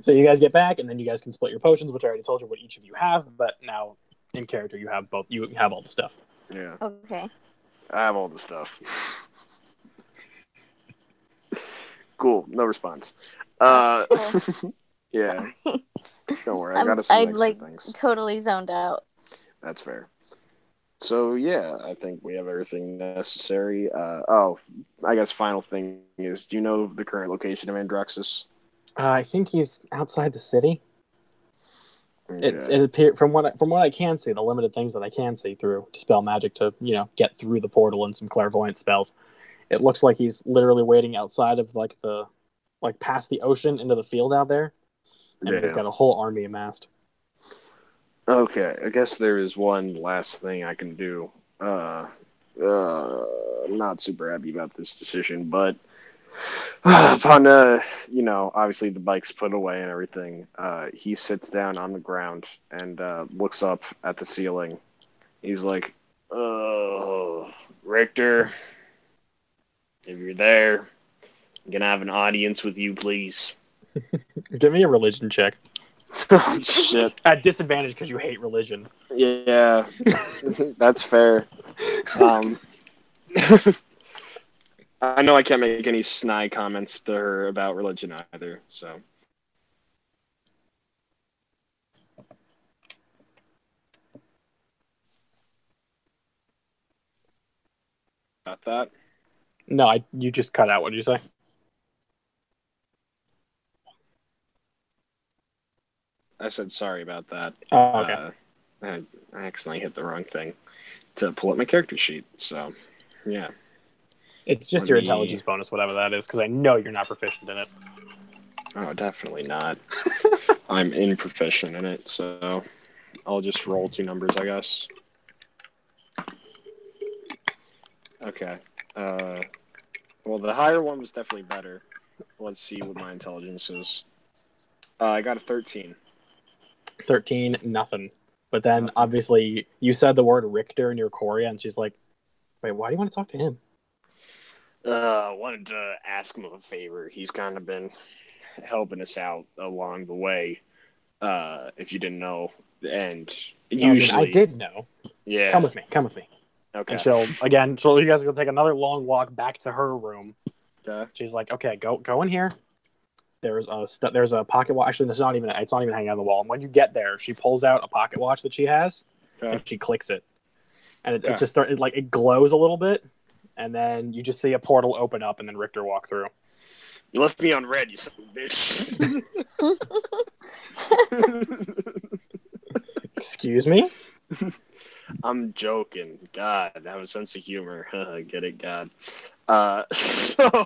So you guys get back, and then you guys can split your potions, which I already told you what each of you have. But now, in character, you have both. You have all the stuff. Yeah. Okay. I have all the stuff. Cool. No response. Cool. Yeah. Don't worry. I got some extra things. Totally zoned out. That's fair. So yeah, I think we have everything necessary. I guess final thing is, do you know the current location of Androxus? I think he's outside the city. Okay. It appears from what I can see, the limited things that I can see through dispel magic to get through the portal and some clairvoyant spells. It looks like he's literally waiting outside of past the ocean into the field out there. and he's got a whole army amassed. Okay, I guess there is one last thing I can do. I'm not super happy about this decision, but upon obviously the bike's put away and everything, he sits down on the ground and looks up at the ceiling. He's like, "Oh, Richter, if you're there, I'm gonna have an audience with you, please." Give me a religion check. Oh, shit. At disadvantage because you hate religion. Yeah, that's fair. I know I can't make any snide comments to her about religion either, so. About that? No, you just cut out. What did you say? I said sorry about that. Oh, okay. I accidentally hit the wrong thing to pull up my character sheet, so, yeah. It's just your intelligence bonus, whatever that is, because I know you're not proficient in it. Oh, definitely not. I'm improficient in it, so I'll just roll 2 numbers, I guess. Okay. Well, the higher one was definitely better. Let's see what my intelligence is. I got a 13. 13, nothing. But then, obviously, you said the word Richter near Coria, and she's like, wait, why do you want to talk to him? Wanted to ask him a favor. He's kind of been helping us out along the way, if you didn't know. And usually... I did know. Yeah. Come with me. Okay. And you guys will take another long walk back to her room. Okay. She's like, okay, go in here. There's a pocket watch. Actually, it's not even hanging on the wall. And when you get there, she pulls out a pocket watch that she has, and she clicks it, and it just starts it glows a little bit, and then you just see a portal open up, and then Richter walk through. You left me on red, you son of a bitch. Excuse me? I'm joking. God, I have a sense of humor. Get it, God. So...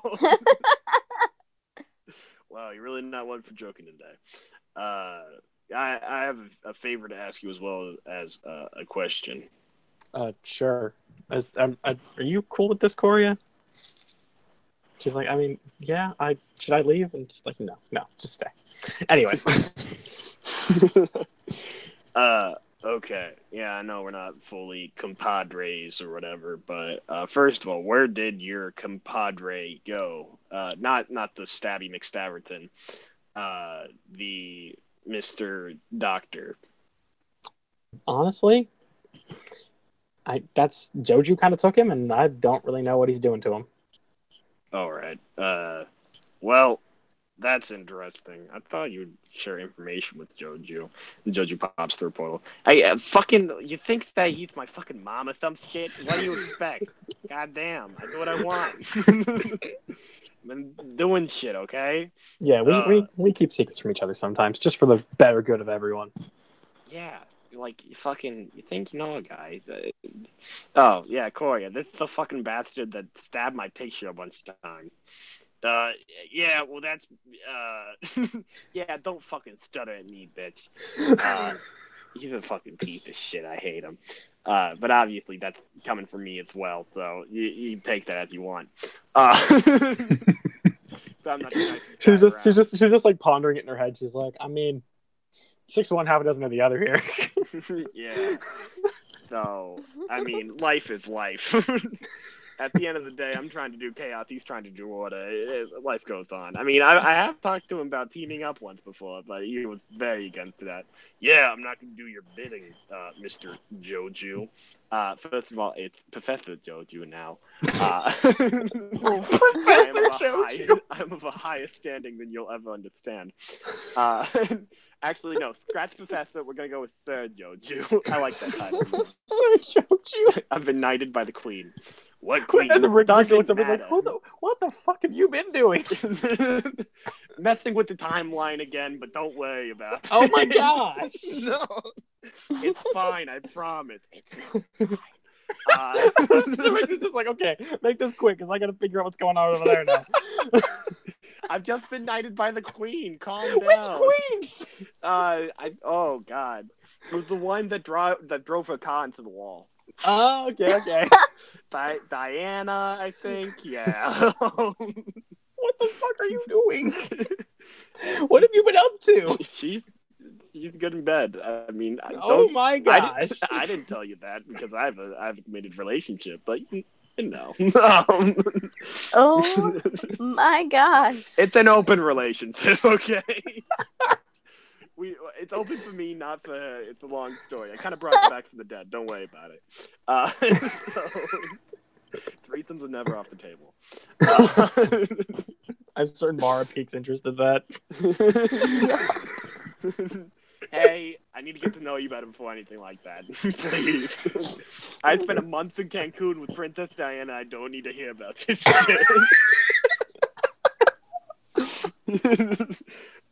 Wow, you're really not one for joking today. I have a favor to ask you as well as a question. Sure. Are you cool with this, Coria? She's like, I mean, yeah. Should I leave? And she's like, no, just stay. Anyways. Okay. Yeah, I know we're not fully compadres or whatever, but first of all, where did your compadre go? Not the Stabby McStabberton, the Mr. Doctor. Honestly, that's Joju kind of took him, and I don't really know what he's doing to him. All right. Well, that's interesting. I thought you'd share information with Joju. And Joju pops through a portal. You think that he's my fucking mom or some shit? What do you expect? Goddamn, I do what I want. I'm doing shit, okay? Yeah, we keep secrets from each other sometimes, just for the better good of everyone. Yeah, you think you know a guy. Oh, yeah, Coria, this is the fucking bastard that stabbed my picture a bunch of times. Yeah, well, that's, yeah, don't fucking stutter at me, bitch. He's a fucking piece of shit. I hate him. But obviously that's coming from me as well, so you take that as you want. So I'm not she's just like pondering it in her head. She's like, I mean, 6 of one, half a dozen of the other here. Yeah. So, I mean, life is life. At the end of the day, I'm trying to do chaos. He's trying to do order. Life goes on. I mean, I have talked to him about teaming up once before, but he was very against that. Yeah, I'm not going to do your bidding, Mr. Joju. First of all, it's Professor Joju now. I'm of a higher standing than you'll ever understand. Actually, no. Scratch Professor. We're going to go with Sir Joju. I like that title. Sir Joju. I've been knighted by the Queen. What Queen? And then Rick looks up and is like, what the fuck have you been doing? Messing with the timeline again, but don't worry about it. Oh my gosh. No. It's fine, I promise. It's fine. So Rick was just like, okay, make this quick, because I got to figure out what's going on over there now. I've just been knighted by the queen. Calm down. Which queen? Oh god, it was the one that drove a car into the wall. Oh, okay. Diana, I think. Yeah. What the fuck are you doing? What have you been up to? She's good in bed. I mean, Oh my gosh! I didn't tell you that because I have a committed relationship, but you know. Oh my gosh! It's an open relationship, okay? It's open for me, not for. It's a long story. I kind of brought it back from the dead. Don't worry about it. So, threesomes are never off the table. I have certain Mara Peak's interest in that. Hey, I need to get to know you better before anything like that. Please. I spent a month in Cancun with Princess Diana. I don't need to hear about this shit.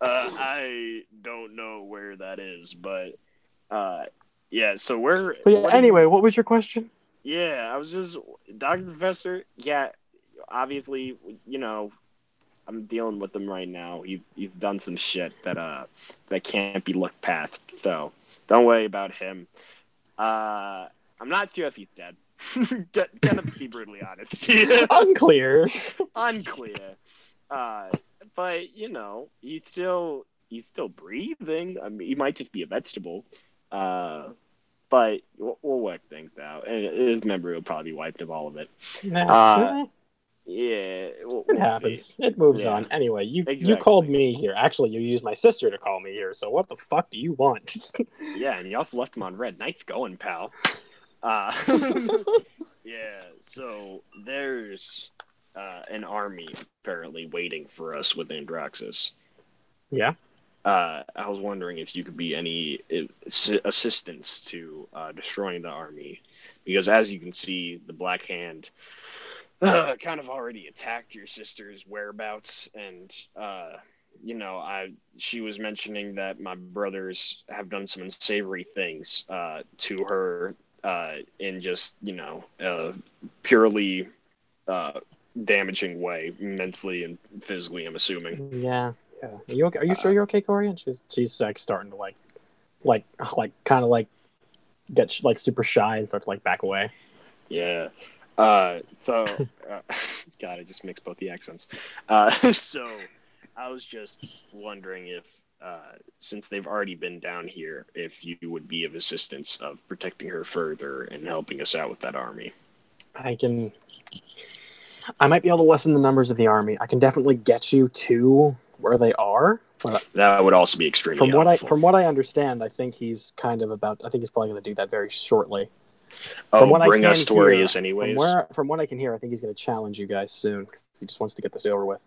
I don't know where that is, but yeah. So we're. But yeah, anyway, what was your question? Yeah, I was just Dr. Professor. Yeah, obviously, I'm dealing with him right now. He's done some shit that can't be looked past. So don't worry about him. I'm not sure if he's dead. Gonna be brutally honest. Unclear. But he's still breathing. I mean, he might just be a vegetable. But we'll work things out. And his memory will probably be wiped of all of it. Yeah, it happens. See. It moves on. Anyway, you called me here. Actually, you used my sister to call me here. So what the fuck do you want? Yeah, and you also left him on red. Nice going, pal. Yeah. So there's an army apparently waiting for us with Andraxis. Yeah. I was wondering if you could be any assistance to destroying the army, because as you can see, the Black Hand kind of already attacked your sister's whereabouts, and she was mentioning that my brothers have done some unsavory things to her in just purely damaging way, mentally and physically, I'm assuming. Yeah. Are you sure you're okay, Corey? And she's like starting to like kind of like get like super shy and start to like back away. Yeah. God, I just mixed both the accents. So I was just wondering if, since they've already been down here, if you would be of assistance of protecting her further and helping us out with that army. I might be able to lessen the numbers of the army. I can definitely get you to where they are. But that would also be extremely helpful. From what I understand, I think he's probably going to do that very shortly. Bring us to where he is anyways. From what I can hear, I think he's going to challenge you guys soon, because he just wants to get this over with.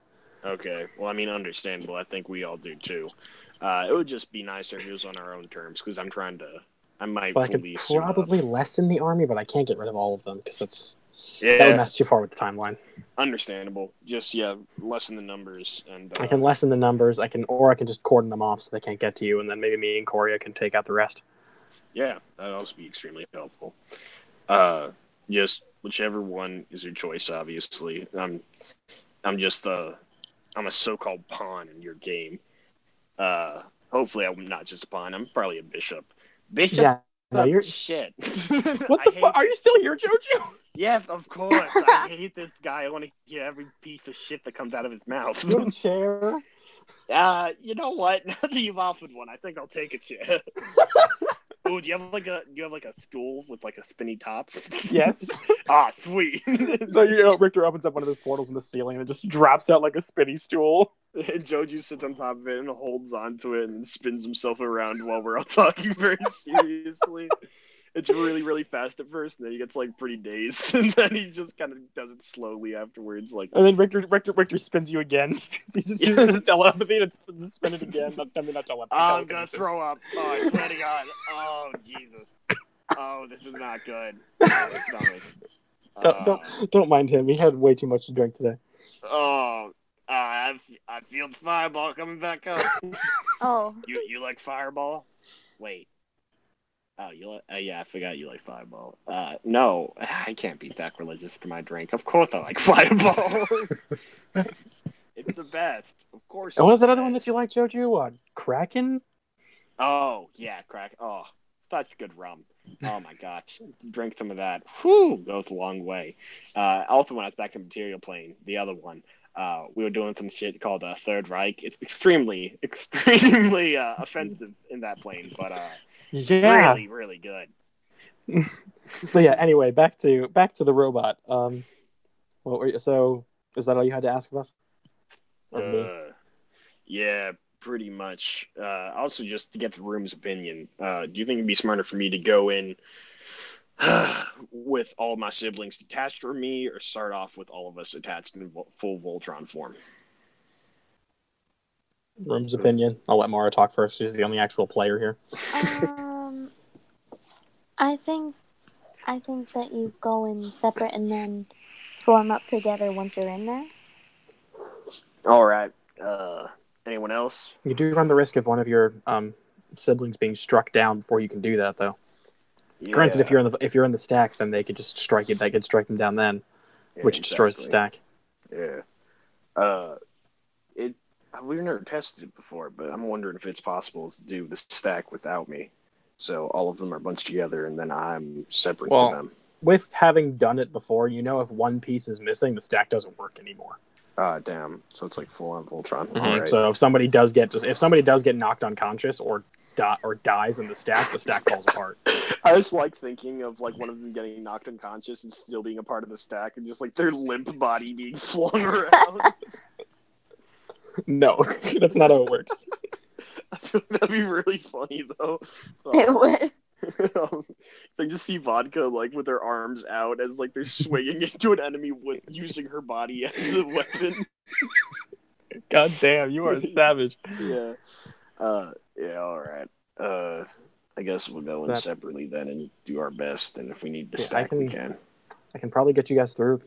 Okay. Well, I mean, understandable. I think we all do too. It would just be nicer if it was on our own terms, because I could probably lessen the army, but I can't get rid of all of them, because that would mess too far with the timeline. Understandable. Just lessen the numbers, and I can lessen the numbers. I can just cordon them off so they can't get to you, and then maybe me and Corey can take out the rest. Yeah, that'd also be extremely helpful. Just whichever one is your choice. Obviously, I'm a so-called pawn in your game. Hopefully, I'm not just a pawn. I'm probably a bishop. Bishop. Yeah. No, you're shit. What the fuck? Are you still here, Jojo? Yes, of course. I hate this guy. I want to hear every piece of shit that comes out of his mouth. You have a chair? You know what? Now that you've offered one, I think I'll take a chair. Oh, do you have like a stool with like a spinny top? Yes. Sweet. So Richter opens up one of those portals in the ceiling and it just drops out like a spinny stool. And Joju sits on top of it and holds onto it and spins himself around while we're all talking very seriously. It's really, really fast at first, and then he gets like pretty dazed, and then he just kind of does it slowly afterwards. And then Richter spins you again. He's just using his telepathy to spin it again. Not telepathy. I'm gonna throw up. Oh, I swear to God. Oh, Jesus. Oh, this is not good. Don't mind him. He had way too much to drink today. Oh, I feel the fireball coming back up. Oh. You like fireball? Wait. Oh, yeah, I forgot you like Fireball. No, I can't be sacrilegious to my drink. Of course I like Fireball. The best. Of course. And what was it's that the other one that best. you like, Joju? Kraken? Oh, yeah, crack. Oh, such good rum. Oh, my gosh. Drink some of that. Whew, goes a long way. Also, when I was back in Material Plane, the other one, we were doing some shit called Third Reich. It's extremely, extremely offensive in that plane, but Yeah. really, really good. But yeah, anyway, back to the robot. So is that all you had to ask of us? Or me? Yeah, pretty much. Also, just to get the room's opinion, do you think it'd be smarter for me to go in with all my siblings detached from me, or start off with all of us attached in full Voltron form? Room's opinion. I'll let Mara talk first. She's the only actual player here. I think that you go in separate and then form up together once you're in there. All right. Anyone else? You do run the risk of one of your siblings being struck down before you can do that, though. Yeah. Granted, if you're in the stack, then they could just strike it. They could strike them down then, which destroys the stack. Yeah. We've never tested it before, but I'm wondering if it's possible to do the stack without me. So all of them are bunched together, and then I'm separate to them. With having done it before, you know if one piece is missing, the stack doesn't work anymore. Damn. So it's like full on Voltron. Mm-hmm. All right. So if somebody does get knocked unconscious or dies in the stack falls apart. I just like thinking of like one of them getting knocked unconscious and still being a part of the stack, and just like their limp body being flung around. No, that's not how it works. I feel like that'd be really funny though. It would. It's like just see Vodka like with her arms out as like they're swinging into an enemy with using her body as a weapon. God damn, you are a savage. Yeah. Yeah. All right. I guess we'll go in separately then and do our best. And if we need to stack, we can. I can probably get you guys through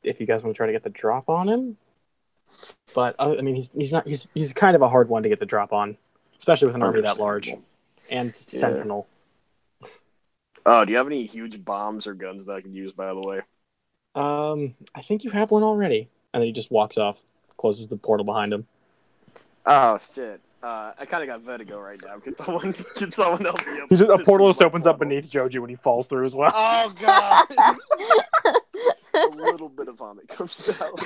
if you guys want to try to get the drop on him. But I mean, he's kind of a hard one to get the drop on, especially with an army that large and Sentinel. Oh, do you have any huge bombs or guns that I could use? By the way, I think you have one already. And then he just walks off, closes the portal behind him. Oh shit! I kind of got vertigo right now. Can someone help me? A portal just opens up beneath Joji when he falls through as well. Oh god! A little bit of vomit comes out.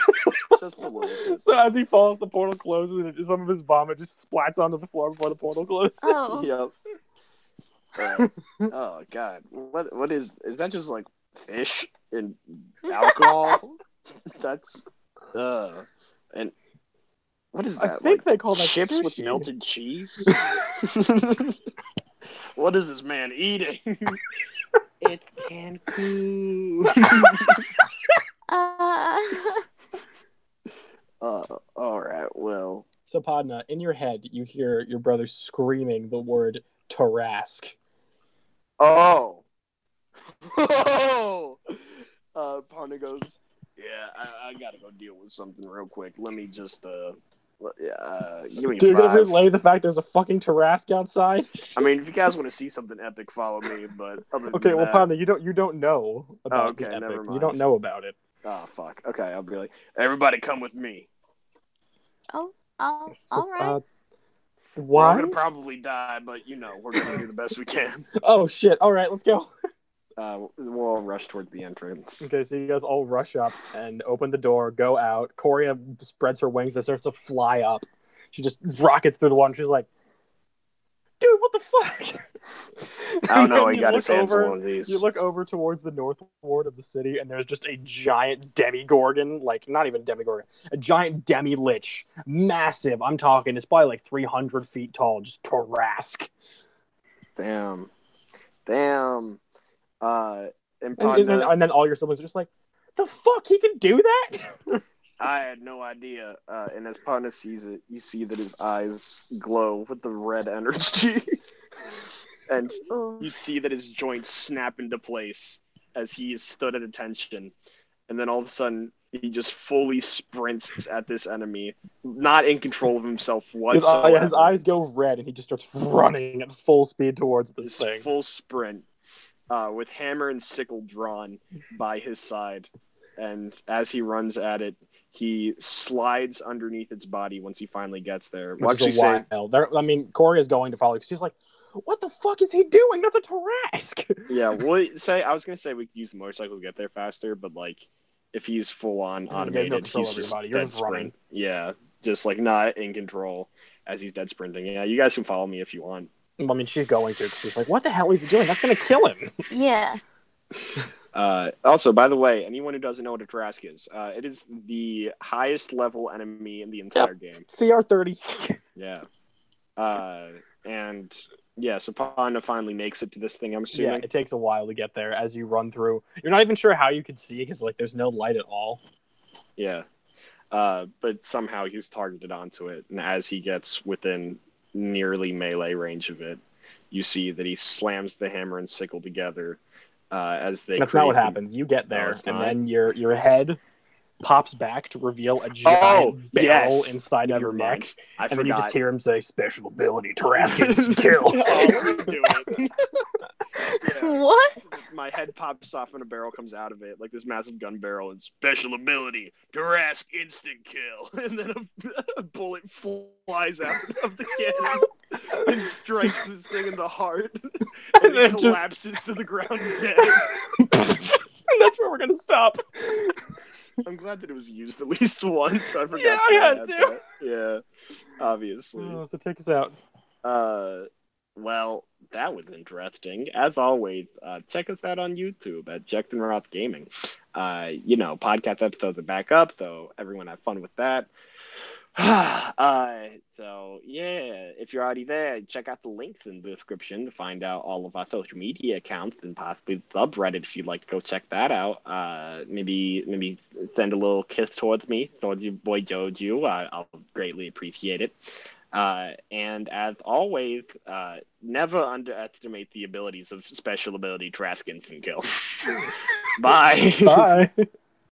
Just a little bit. So as he falls, the portal closes, and some of his vomit just splats onto the floor before the portal closes. Oh. Yep. Oh god! What is that? Just like fish and alcohol? That's and what is that? I think they call that chips sushi. with melted cheese. What is this man eating? It's Cancun. All right. Well. So Padna, in your head, you hear your brother screaming the word Tarask. Oh. Oh. Padna goes, yeah, I gotta go deal with something real quick. Let me just give me Dude, you're 5. gonna relay the fact there's a fucking Tarask outside? I mean, if you guys want to see something epic, follow me. But other okay, than well, that... Padna, you don't know about the epic. Never mind. You don't know about it. Oh fuck. Okay, I'll be like, everybody, come with me. All right. Why? We're gonna probably die, but we're gonna do the best we can. Oh shit! All right, let's go. We'll all rush towards the entrance. Okay, so you guys all rush up and open the door, go out. Coria spreads her wings and starts to fly up. She just rockets through the wall, and she's like, dude, what the fuck? I don't know, he got his hands on one of these. You look over towards the north ward of the city, and there's just a giant demigorgon, like, not even demigorgon, a giant demi-lich, massive, I'm talking, it's probably like 300 feet tall, just Tarask. Damn. And then all your siblings are just like, the fuck, he can do that? I had no idea. And as Padna sees it, you see that his eyes glow with the red energy. And you see that his joints snap into place as he is stood at attention. And then all of a sudden, he just fully sprints at this enemy, not in control of himself whatsoever. His eyes go red, and he just starts running at full speed towards this thing. Full sprint, with hammer and sickle drawn by his side. And as he runs at it, He slides underneath its body once he finally gets there. We'll Which actually is a while. I mean, Corey is going to follow because she's like, "What the fuck is he doing? That's a Tarrasque." Yeah, I was gonna say we could use the motorcycle to get there faster, but like, if he's full on automated, he's just dead sprint. Yeah, just like not in control as he's dead sprinting. Yeah, you guys can follow me if you want. I mean, she's going to. She's like, "What the hell is he doing? That's gonna kill him." Yeah. Also, by the way, anyone who doesn't know what a Tarrasque is, it is the highest level enemy in the entire game. CR30. Yeah. And yeah, so Panda finally makes it to this thing, I'm assuming. Yeah, it takes a while to get there as you run through. You're not even sure how you can see because like there's no light at all. Yeah. But somehow he's targeted onto it, and as he gets within nearly melee range of it, you see that he slams the hammer and sickle together as they. That's not what happens. You get there, and then your head pops back to reveal a giant barrel inside of your neck, and then you just hear him say, "Special ability, Tarrasque instant kill." Do it. Yeah. What? My head pops off and a barrel comes out of it, like this massive gun barrel, and special ability, Tarrasque instant kill. And then a bullet flies out of the cannon and strikes this thing in the heart, and it collapses to the ground dead. And that's where we're going to stop. I'm glad that it was used at least once. I forgot. Yeah, I had to. Yeah, obviously. So take us out. Well, that was interesting. As always, check us out on YouTube at Jex&Ross Gaming. Podcast episodes are back up, so everyone have fun with that. So yeah, if you're already there, check out the links in the description to find out all of our social media accounts and possibly the subreddit if you'd like to go check that out. Maybe send a little kiss towards your boy Joju. I'll greatly appreciate it. And as always, never underestimate the abilities of special ability Tarrasque instant kill. Bye. Bye.